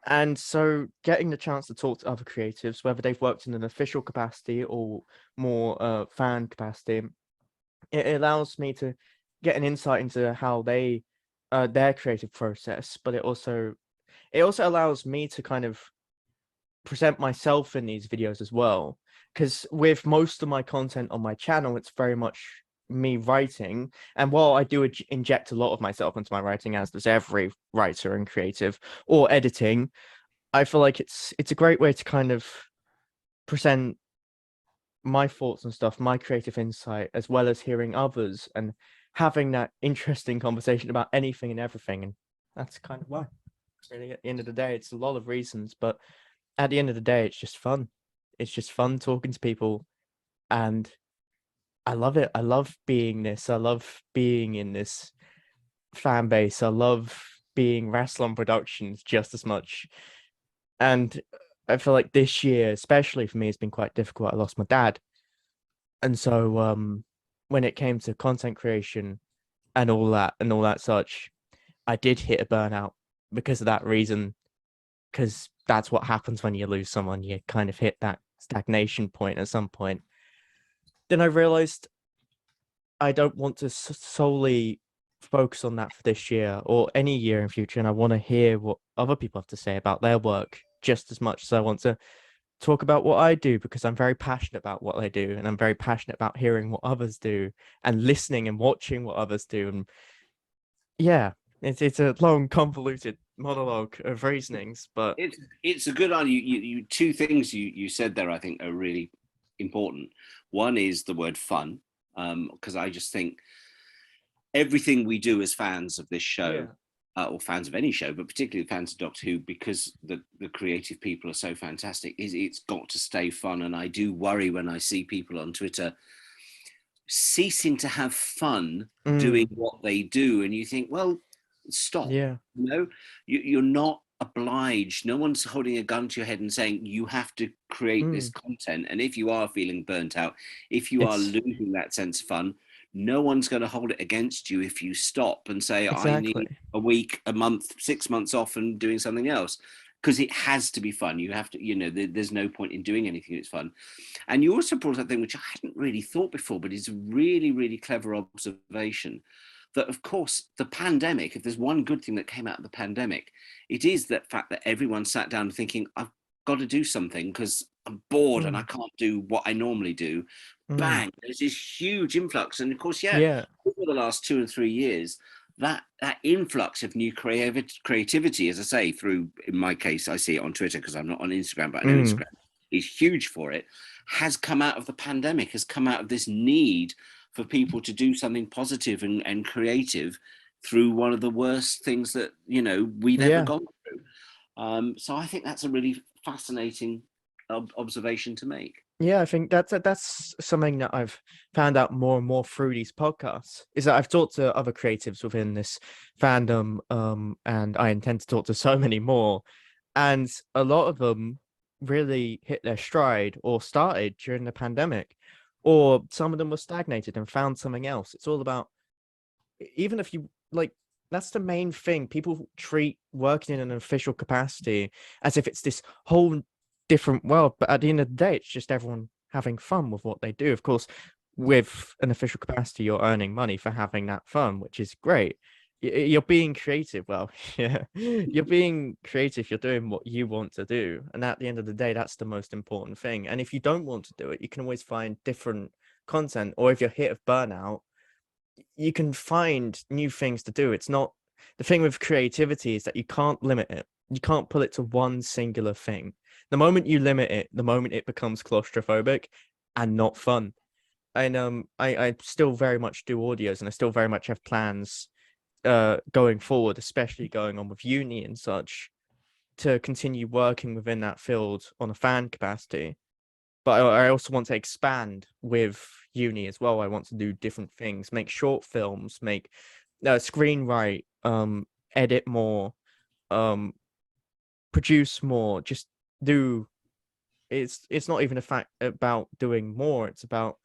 And so getting the chance to talk to other creatives, whether they've worked in an official capacity or more fan capacity, it allows me to get an insight into how they their creative process, but it also allows me to kind of present myself in these videos as well, because with most of my content on my channel, it's very much me writing, and while I do inject a lot of myself into my writing, as does every writer and creative, or editing, I feel like it's a great way to kind of present my thoughts and stuff, my creative insight, as well as hearing others and having that interesting conversation about anything and everything. And that's kind of why, really, at the end of the day, it's a lot of reasons, but at the end of the day, it's just fun. It's just fun talking to people, and I love it. I love being this. I love being in this fan base. I love being Rasslon Productions just as much. And I feel like this year, especially for me, has been quite difficult. I lost my dad. And so when it came to content creation and all that such, I did hit a burnout because of that reason, because that's what happens when you lose someone. You kind of hit that stagnation point at some point. Then I realized I don't want to solely focus on that for this year or any year in future, and I want to hear what other people have to say about their work just as much as I want to talk about what I do, because I'm very passionate about what I do, and I'm very passionate about hearing what others do and listening and watching what others do. And yeah, it's a long, convoluted monologue of reasonings, but It's a good idea. You two things you said there, I think, are really important. One is the word fun, because I just think everything we do as fans of this show, or fans of any show, but particularly fans of Doctor Who, because the creative people are so fantastic, it's got to stay fun. And I do worry when I see people on Twitter ceasing to have fun doing what they do, and you think, well, stop. You're not obliged. No one's holding a gun to your head and saying you have to create this content. And if you are feeling burnt out, if you are losing that sense of fun, no one's going to hold it against you if you stop and say, I need a week, a month, 6 months off and doing something else, because it has to be fun. You have to, there's no point in doing anything that's fun. And you also brought up something which I hadn't really thought before, but it's a really, really clever observation, that of course the pandemic, if there's one good thing that came out of the pandemic, it is that fact that everyone sat down thinking, I've got to do something because I'm bored and I can't do what I normally do. Bang, there's this huge influx. And of course, over the last 2 or 3 years, that influx of new creativity, as I say, through, in my case, I see it on Twitter because I'm not on Instagram, but I know Instagram is huge for it, has come out of the pandemic, has come out of this need for people to do something positive and creative through one of the worst things that, we've ever gone through. So I think that's a really fascinating observation to make. Yeah, I think that's something that I've found out more and more through these podcasts, is that I've talked to other creatives within this fandom, and I intend to talk to so many more, and a lot of them really hit their stride or started during the pandemic, or some of them were stagnated and found something else. It's all about, even if you like, that's the main thing. People treat working in an official capacity as if it's this whole different world, but at the end of the day, it's just everyone having fun with what they do. Of course, with an official capacity, you're earning money for having that fun, which is great. You're being creative. Well, yeah, you're being creative. You're doing what you want to do, and at the end of the day, that's the most important thing. And if you don't want to do it, you can always find different content, or if you're hit of burnout, you can find new things to do. It's not, the thing with creativity is that you can't limit it. You can't pull it to one singular thing. The moment you limit it, the moment it becomes claustrophobic and not fun. I still very much do audios, and I still very much have plans going forward, especially going on with uni and such, to continue working within that field on a fan capacity. But I also want to expand with uni as well. I want to do different things, make short films, make screenwrite, edit more, produce more, just do. It's not even a fact about doing more. It's about,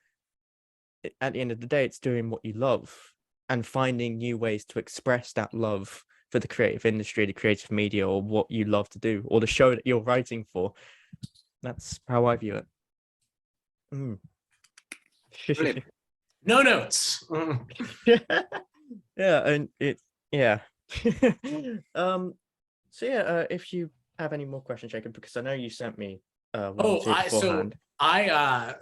at the end of the day, it's doing what you love and finding new ways to express that love for the creative industry, the creative media, or what you love to do, or the show that you're writing for. That's how I view it. Brilliant. No notes. Yeah, and so yeah, if you have any more questions, Jacob, because I know you sent me one or two beforehand. I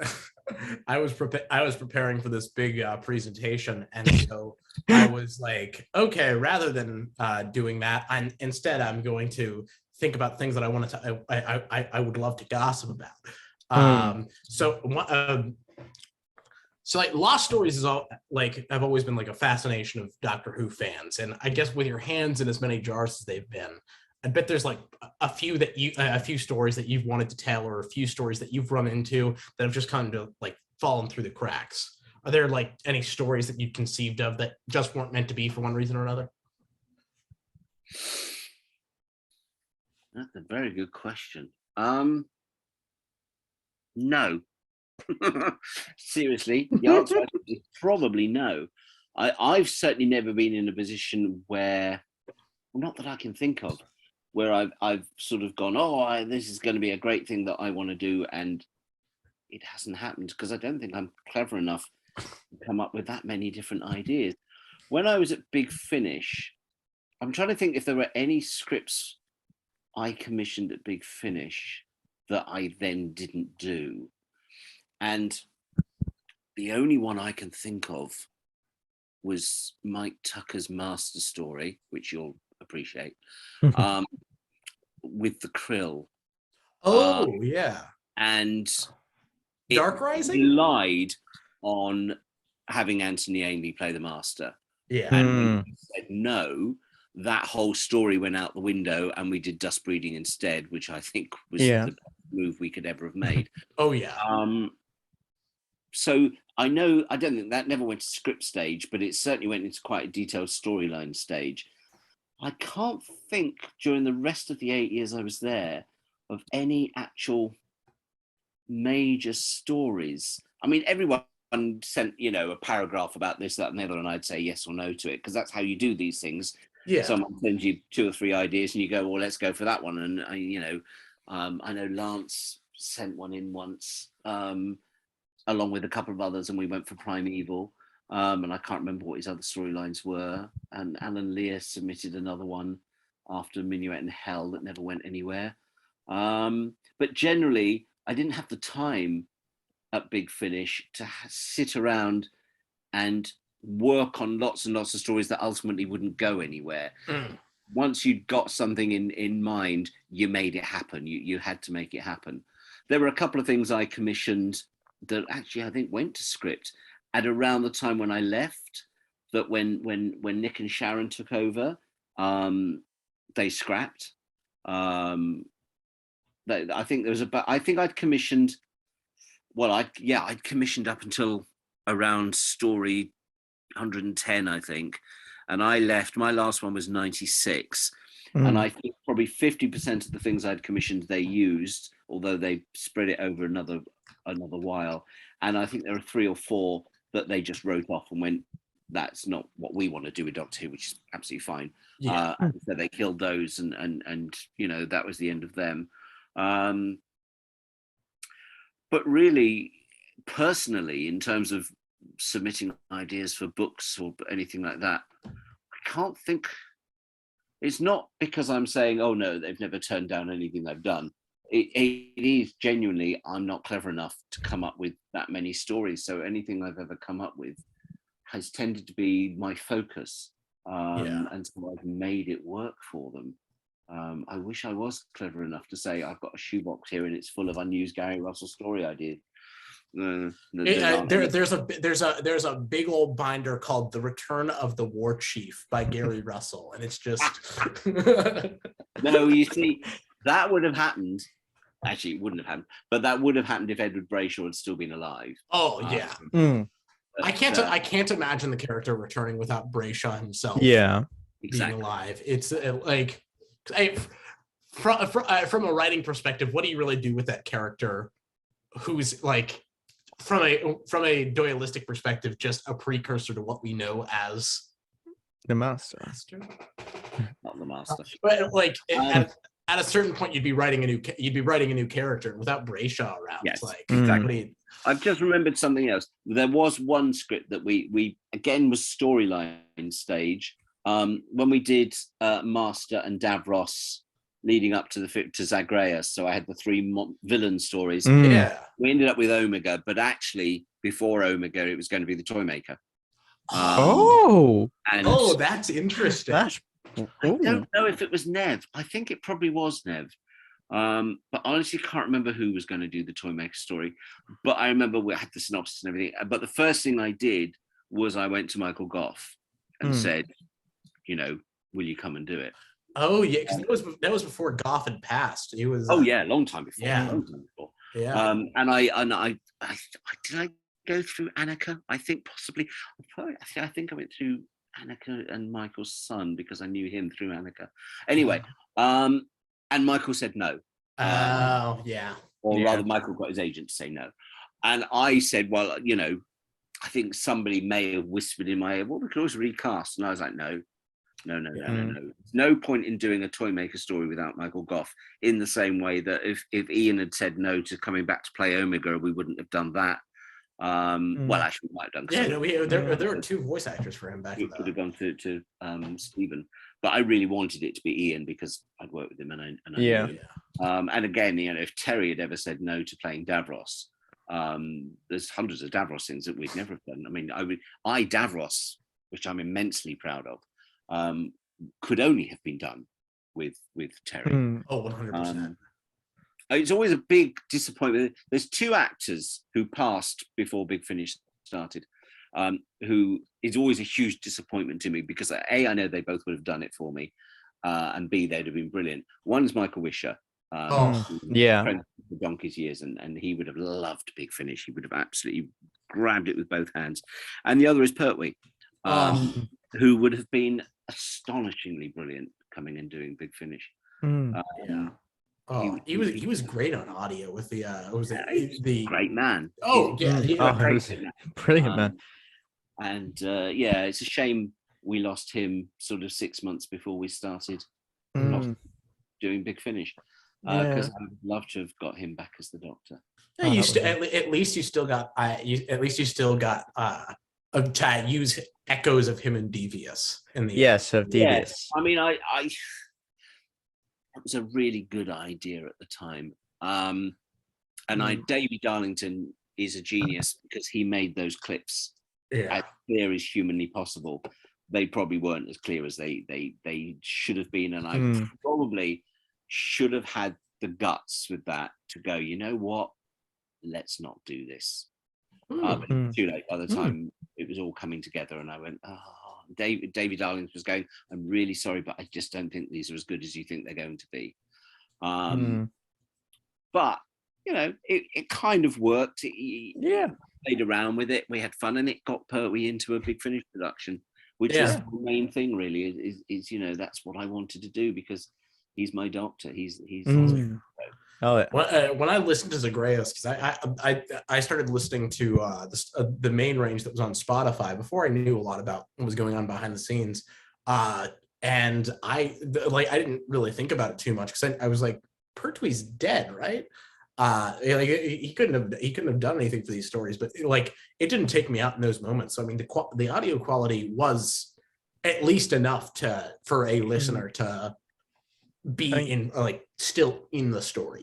was preparing for this big presentation, and so I was like, okay, rather than doing that, I'm going to think about things that I wanted to I would love to gossip about. So like Lost Stories is all like, I've always been like a fascination of Doctor Who fans, and I guess with your hands in as many jars as they've been, I bet there's like a few stories that you've wanted to tell, or a few stories that you've run into that have just kind of like fallen through the cracks. Are there like any stories that you conceived of that just weren't meant to be for one reason or another? That's a very good question. No. Seriously, the answer is probably no. I've certainly never been in a position where, not that I can think of, where I've sort of gone, oh, this is going to be a great thing that I want to do, and it hasn't happened, because I don't think I'm clever enough to come up with that many different ideas. When I was at Big Finish, I'm trying to think if there were any scripts I commissioned at Big Finish that I then didn't do. And the only one I can think of was Mike Tucker's Master Story, which you'll appreciate, with the Krill. Yeah. And Dark Rising relied on having Anthony Ainley play the Master. Yeah. And when he said no, that whole story went out the window, and we did Dust Breeding instead, which I think was the best move we could ever have made. Oh yeah. So I don't think that never went to script stage, but it certainly went into quite a detailed storyline stage. I can't think during the rest of the 8 years I was there of any actual major stories. I mean, everyone sent, a paragraph about this, that, and the other, and I'd say yes or no to it, because that's how you do these things. Yeah. Someone sends you 2 or 3 ideas, and you go, well, let's go for that one. And I know Lance sent one in once, along with a couple of others, and we went for Primeval. And I can't remember what his other storylines were. And Alan Lear submitted another one after Minuet in Hell that never went anywhere. But generally, I didn't have the time at Big Finish to sit around and work on lots and lots of stories that ultimately wouldn't go anywhere. Once you'd got something in mind, you made it happen. You had to make it happen. There were a couple of things I commissioned that actually I think went to script at around the time when I left, that when Nick and Sharon took over, they scrapped. I think there was I think I'd commissioned, I'd commissioned up until around story 110, I think. And I left, my last one was 96. And I think probably 50% of the things I'd commissioned they used, although they spread it over another while. And I think there are 3 or 4 that they just wrote off and went, that's not what we want to do with Doctor Who, which is absolutely fine. Yeah. So they killed those, and that was the end of them. But really, personally, in terms of submitting ideas for books or anything like that, I can't think. It's not because I'm saying, oh no, they've never turned down anything I've done. It is genuinely, I'm not clever enough to come up with that many stories. So anything I've ever come up with has tended to be my focus. And so I've made it work for them. I wish I was clever enough to say, I've got a shoebox here and it's full of unused Gary Russell story ideas. There's a big old binder called The Return of the War Chief by Gary Russell, and it's just No, you see, that would have happened. Actually, it wouldn't have happened, but that would have happened if Edward Brayshaw had still been alive. Oh yeah. I can't imagine the character returning without Brayshaw himself being alive. It's like from a writing perspective, what do you really do with that character who's like from a Doyleistic perspective just a precursor to what we know as the Master? Not the Master. But like at a certain point you'd be writing a new character without Brayshaw around. Yes, like exactly. I've just remembered something else. There was one script that we again was storyline stage. When we did Master and Davros leading up to Zagreus, so I had the three villain stories. Yeah, we ended up with Omega, but actually before Omega, it was going to be the Toymaker. That's interesting. I don't know if it was Nev. I think it probably was Nev. But honestly, can't remember who was going to do the Toymaker story. But I remember we had the synopsis and everything. But the first thing I did was I went to Michael Goff and said, will you come and do it? Oh yeah, because that was before Goff had passed. He was. Oh yeah, long time before. Yeah. Long time before. Yeah. And I did I go through Annika? I think possibly. I think I went through Annika and Michael's son because I knew him through Annika. Anyway, and Michael said no. Yeah. Or rather, Michael got his agent to say no. And I said, well, I think somebody may have whispered in my ear, well, we could always recast. And I was like, no. There's no point in doing a Toymaker story without Michael Goff, in the same way that if Ian had said no to coming back to play Omega, we wouldn't have done that. Well, actually, we might have done. Yeah, there were two voice actors for him back then. We could have gone to Stephen, but I really wanted it to be Ian because I'd worked with him and I knew him. And again, if Terry had ever said no to playing Davros, there's hundreds of Davros things that we'd never have done. I mean, I Davros, which I'm immensely proud of, could only have been done with Terry. 100%. It's always a big disappointment. There's two actors who passed before Big Finish started, who is always a huge disappointment to me because A, I know they both would have done it for me, and B, they'd have been brilliant. One's Michael Wisher. For donkey's years, and he would have loved Big Finish. He would have absolutely grabbed it with both hands. And the other is Pertwee, who would have been astonishingly brilliant coming and doing Big Finish. He was great on audio with the the great man. Brilliant man. And it's a shame we lost him sort of 6 months before we started doing Big Finish, because I would love to have got him back as the Doctor. At least you still got to use echoes of him in Devious in the of Devious. I mean, I it was a really good idea at the time. And Davey Darlington is a genius because he made those clips as clear as humanly possible. They probably weren't as clear as they should have been, and I probably should have had the guts with that to go, you know what, let's not do this. But it was too late by the time it was all coming together, and I went, Davey Darlington was going, I'm really sorry, but I just don't think these are as good as you think they're going to be. But it kind of worked. Played around with it. We had fun, and it got Pertwee into a Big Finish production, which is the main thing. Really, is that's what I wanted to do because he's my Doctor. He's when I listened to Zagreus, because I started listening to the main range that was on Spotify before I knew a lot about what was going on behind the scenes, and I didn't really think about it too much because I was like, Pertwee's dead, right? He couldn't have done anything for these stories, but it didn't take me out in those moments. So I mean, the audio quality was at least enough for a listener to be still in the story.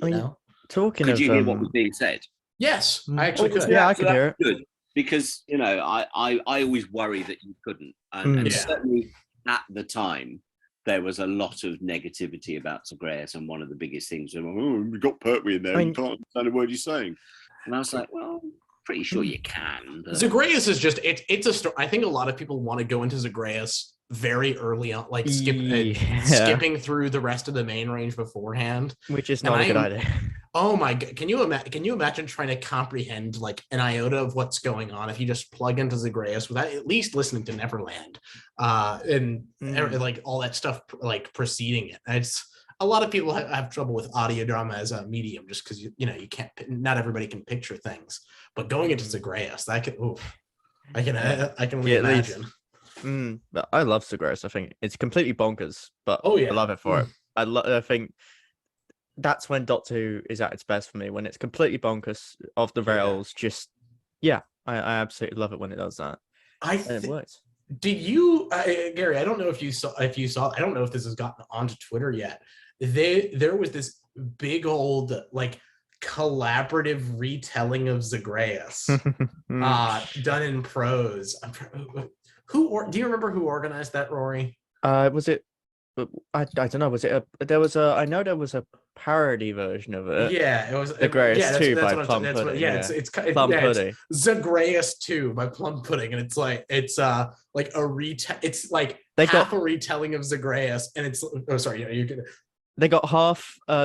Could you hear what was being said? Yes, I actually could. Yeah, I could hear it. Good, because I always worry that you couldn't, and certainly at the time there was a lot of negativity about Zagreus, and one of the biggest things was, we got Pertwee in there, you can't understand a word you're saying. And I was like, well, pretty sure you can. But... Zagreus is just it's a story. I think a lot of people want to go into Zagreus very early on, like skipping through the rest of the main range beforehand, which is not a good idea. Oh my god! Can you imagine trying to comprehend like an iota of what's going on if you just plug into Zagreus without at least listening to Neverland, like all that stuff like preceding it? It's a lot of people have trouble with audio drama as a medium just because you can't. Not everybody can picture things, but going into Zagreus, I can only imagine. But I love Zagreus. I think it's completely bonkers, but I love it for it. I think that's when Doctor Who is at its best for me, when it's completely bonkers, off the rails. Just I absolutely love it when it does that. It works. Did you, Gary? I don't know if you saw. I don't know if this has gotten onto Twitter yet. There was this big old like collaborative retelling of Zagreus, done in prose. Do you remember who organized that, Rory? Was it? I don't know. Was it there was a? I know there was a parody version of it. Yeah, it was Zagreus 2 by Plum Pudding. It's Plum Pudding. It's Zagreus 2 by Plum Pudding, and it's like a it's like half a retelling of Zagreus, and it's you're gonna. They got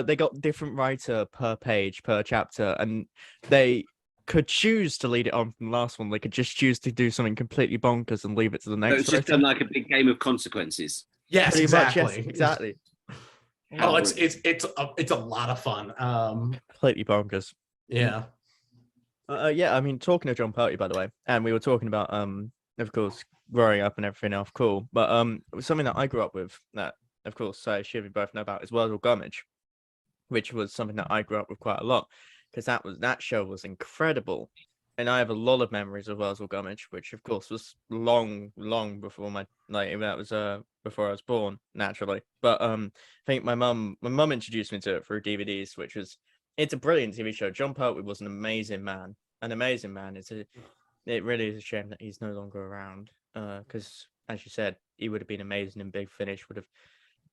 they got different writer per page per chapter, and they could choose to lead it on from the last one. They could just choose to do something completely bonkers and leave it to the next. So it's just done like a big game of consequences. Yes, exactly. Yes, exactly. Oh, it's a lot of fun. Completely bonkers. Yeah. I mean, talking to John Pertwee, by the way, and we were talking about of course, growing up and everything else, cool. But something that I grew up with that, of course, I sure we both know about is Wurzel Gummidge, which was something that I grew up with quite a lot, because that show was incredible. And I have a lot of memories of Wurzel Gummidge, which of course was long before before I was born, naturally. But I think my mum introduced me to it through DVDs, it's a brilliant TV show. John Pertwee was an amazing man. It really is a shame that he's no longer around. Because as you said, he would have been amazing in Big Finish.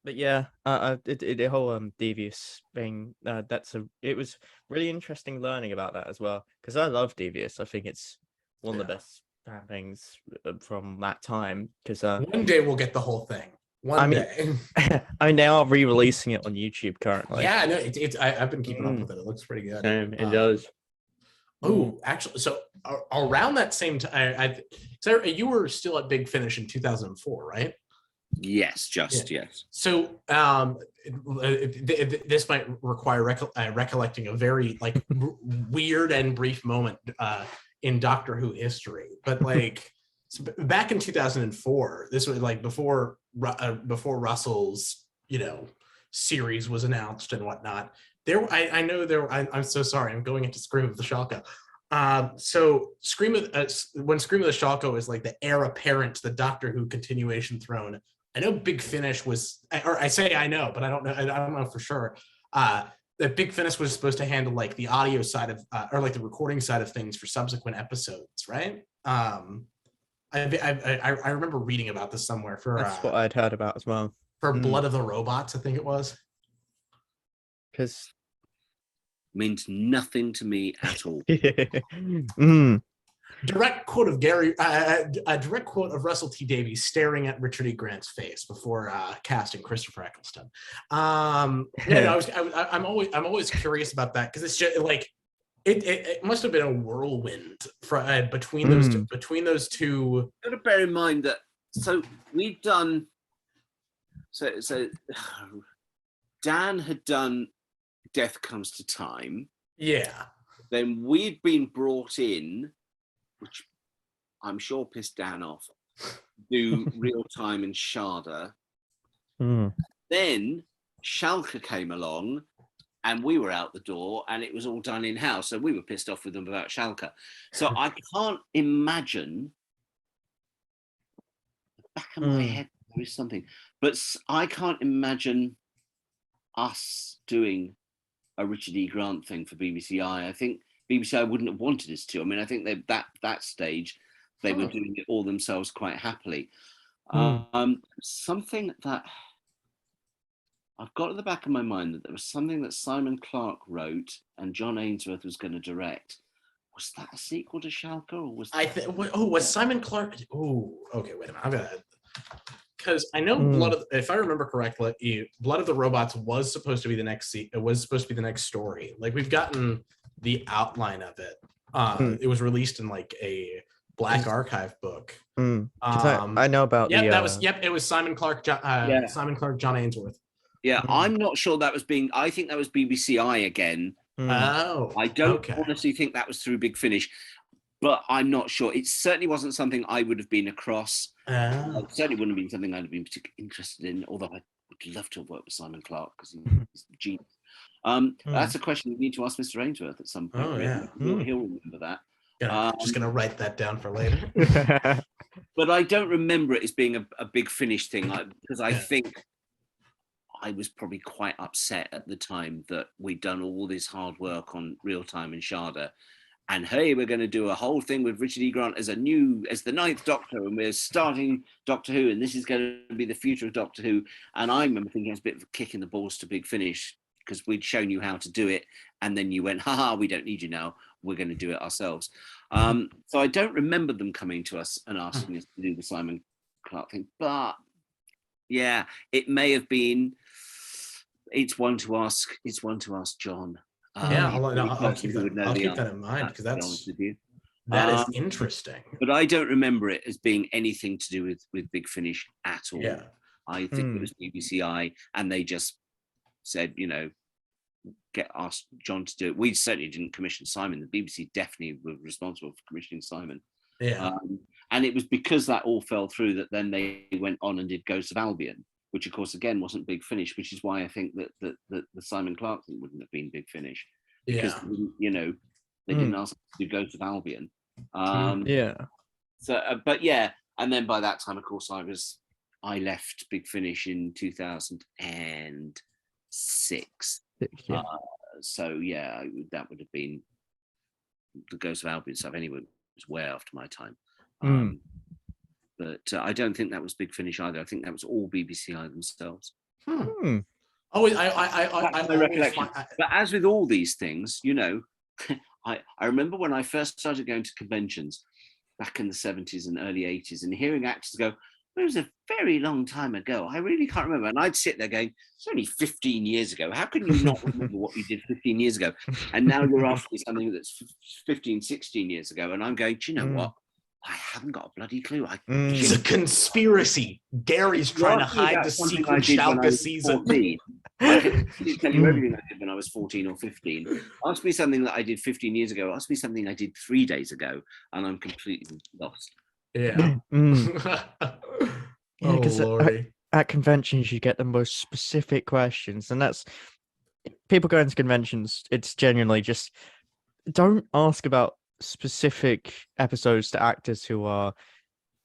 But yeah, the whole Devious thing, it was really interesting learning about that as well, because I love Devious. I think it's one of the best things from that time. Because one day we'll get the whole thing. One day. I mean, they are re-releasing it on YouTube currently. Yeah, no, I've been keeping up with it. It looks pretty good. It does. Oh, actually, so around that same time, so you were still at Big Finish in 2004, right? Yes. So this might require recollecting a very like weird and brief moment in Doctor Who history, but like back in 2004, this was like before Russell's series was announced and whatnot. I'm so sorry, I'm going into Scream of the Shalka. So when Scream of the Shalka is like the heir apparent to the Doctor Who continuation throne, I know Big Finish was, or I say I know, but I don't know for sure. That Big Finish was supposed to handle like the audio side of, or like the recording side of things for subsequent episodes, right? I remember reading about this somewhere. That's what I'd heard about as well. For Blood of the Robots, I think it was. Because means nothing to me at all. Direct quote of Gary, a direct quote of Russell T Davies staring at Richard E. Grant's face before casting Christopher Eccleston. I'm always curious about that, because it's just like it must have been a whirlwind between those two. Got to bear in mind that we've done so Dan had done Death Comes to Time. Yeah. Then we'd been brought in, which I'm sure pissed Dan off, do Real Time and Sharda. Then Schalke came along and we were out the door and it was all done in-house. So we were pissed off with them about Schalke. So I can't imagine, back of my head, there is something, but I can't imagine us doing a Richard E. Grant thing for BBCI. I think BBCI wouldn't have wanted us to. I mean, I think that stage they were doing it all themselves quite happily. Something that I've got at the back of my mind, that there was something that Simon Clarke wrote and John Ainsworth was going to direct, Was that a sequel to Schalke, or was I think. Was Simon Clark? Oh, okay. Wait a minute. I'm gonna. Because I know if I remember correctly, Blood of the Robots was supposed to be the next it was supposed to be the next story. Like, we've gotten the outline of it. It was released in like a Black Archive book. I know about it was Simon Clark, John Ainsworth. Yeah, I'm not sure that was being. I think that was BBCI again. Oh, I don't honestly think that was through Big Finish, but I'm not sure. It certainly wasn't something I would have been across. It certainly wouldn't have been something I'd have been particularly interested in, although I would love to have worked with Simon Clark because he's a genius. That's a question we need to ask Mr. Ainsworth at some point. Oh, yeah. He'll remember that. Just gonna write that down for later. But I don't remember it as being a Big Finish thing, because I think I was probably quite upset at the time that we'd done all this hard work on Real Time and Sharda, and hey, we're going to do a whole thing with Richard E. Grant as the 9th Doctor, and we're starting Doctor Who, and this is going to be the future of Doctor Who. And I remember thinking it was a bit of a kick in the balls to Big Finish, because we'd shown you how to do it, and then you went, haha, we don't need you now, we're going to do it ourselves. So I don't remember them coming to us and asking us to do the Simon Clark thing, but yeah, it may have been. It's one to ask John. I'll keep that in mind, because that is interesting. But I don't remember it as being anything to do with Big Finish at all. Yeah. I think it was BBCI, and they just said, asked John to do it. We certainly didn't commission Simon. The BBC definitely were responsible for commissioning Simon. Yeah. And it was because that all fell through that then they went on and did Ghosts of Albion, which of course again wasn't Big Finish, which is why I think that the Simon Clark thing wouldn't have been Big Finish, because they didn't ask to do Ghosts of Albion. So, but yeah, and then by that time, of course, I left Big Finish in 2006. So yeah, that would have been the Ghosts of Albion stuff. Anyway, it was way after my time. But I don't think that was Big Finish either. I think that was all BBCI themselves. Oh, my recollection. But as with all these things, I remember when I first started going to conventions back in the 70s and early 80s, and hearing actors go, it was a very long time ago, I really can't remember. And I'd sit there going, it's only 15 years ago. How can you not remember what you did 15 years ago? And now you're asking me something that's 15, 16 years ago. And I'm going, do you know what? I haven't got a bloody clue. It's a conspiracy. Gary's trying to hide the secret Schalke season. I can tell you everything I did when I was 14 or 15. Ask me something that I did 15 years ago. Ask me something I did 3 days ago, and I'm completely lost. Yeah. Because at conventions you get the most specific questions, and that's people going to conventions. It's genuinely just don't ask about specific episodes to actors who are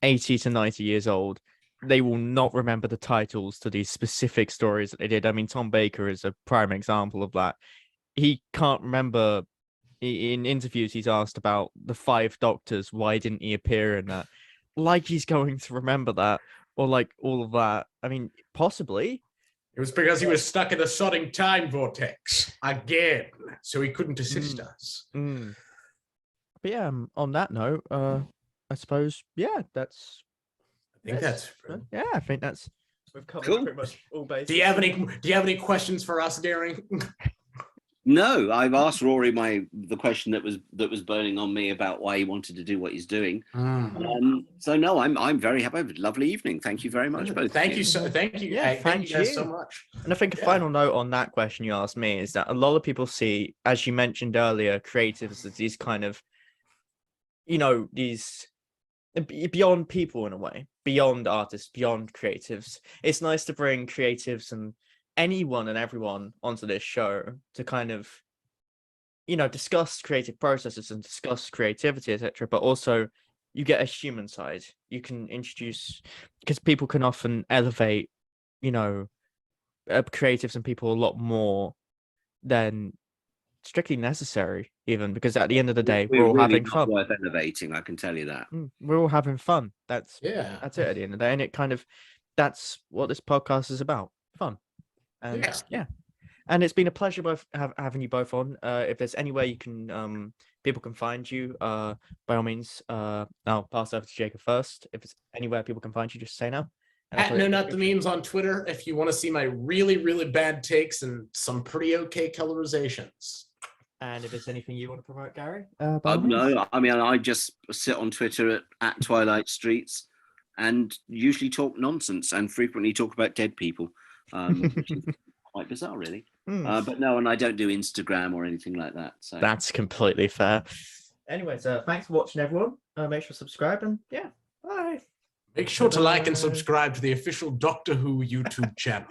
80 to 90 years old. They will not remember the titles to these specific stories that they did. I mean, Tom Baker is a prime example of that. He can't remember. In interviews, he's asked about the 5 Doctors. Why didn't he appear in that? Like he's going to remember that, or like all of that. I mean, possibly. It was because he was stuck in a sodding time vortex again, so he couldn't assist us. But yeah, on that note, I suppose, that's. I think that's I think that's. We've covered pretty much all bases. Do you have any questions for us, Gary? No, I've asked Rory the question that was burning on me about why he wanted to do what he's doing. So no, I'm very happy. Lovely evening. Thank you very much, both. Thank you. Thank you. Yeah, thank you guys so much. And I think a final note on that question you asked me is that a lot of people see, as you mentioned earlier, creatives as these kind of, these beyond people in a way, beyond artists, beyond creatives. It's nice to bring creatives and anyone and everyone onto this show to kind of discuss creative processes and discuss creativity, etc., but also you get a human side. You can introduce, because people can often elevate creatives and people a lot more than strictly necessary, even, because at the end of the day we're all really having fun. Worth elevating, I can tell you that. We're all having fun. That's it at the end of the day, and it kind of, that's what this podcast is about, fun. And And it's been a pleasure having you both on. If there's anywhere you can people can find you, by all means, I'll pass over to Jacob first. If it's anywhere people can find you, just say now. At No Not the Memes on Twitter if you want to see my really, really bad takes and some pretty okay colorizations. And if there's anything you want to promote, Gary? No, I mean, I just sit on Twitter at Twilight Streets and usually talk nonsense and frequently talk about dead people, which is quite bizarre, really. But no, and I don't do Instagram or anything like that. So that's completely fair. Anyways, thanks for watching, everyone. Make sure to subscribe and yeah, bye. Make sure to like and subscribe to the official Doctor Who YouTube channel.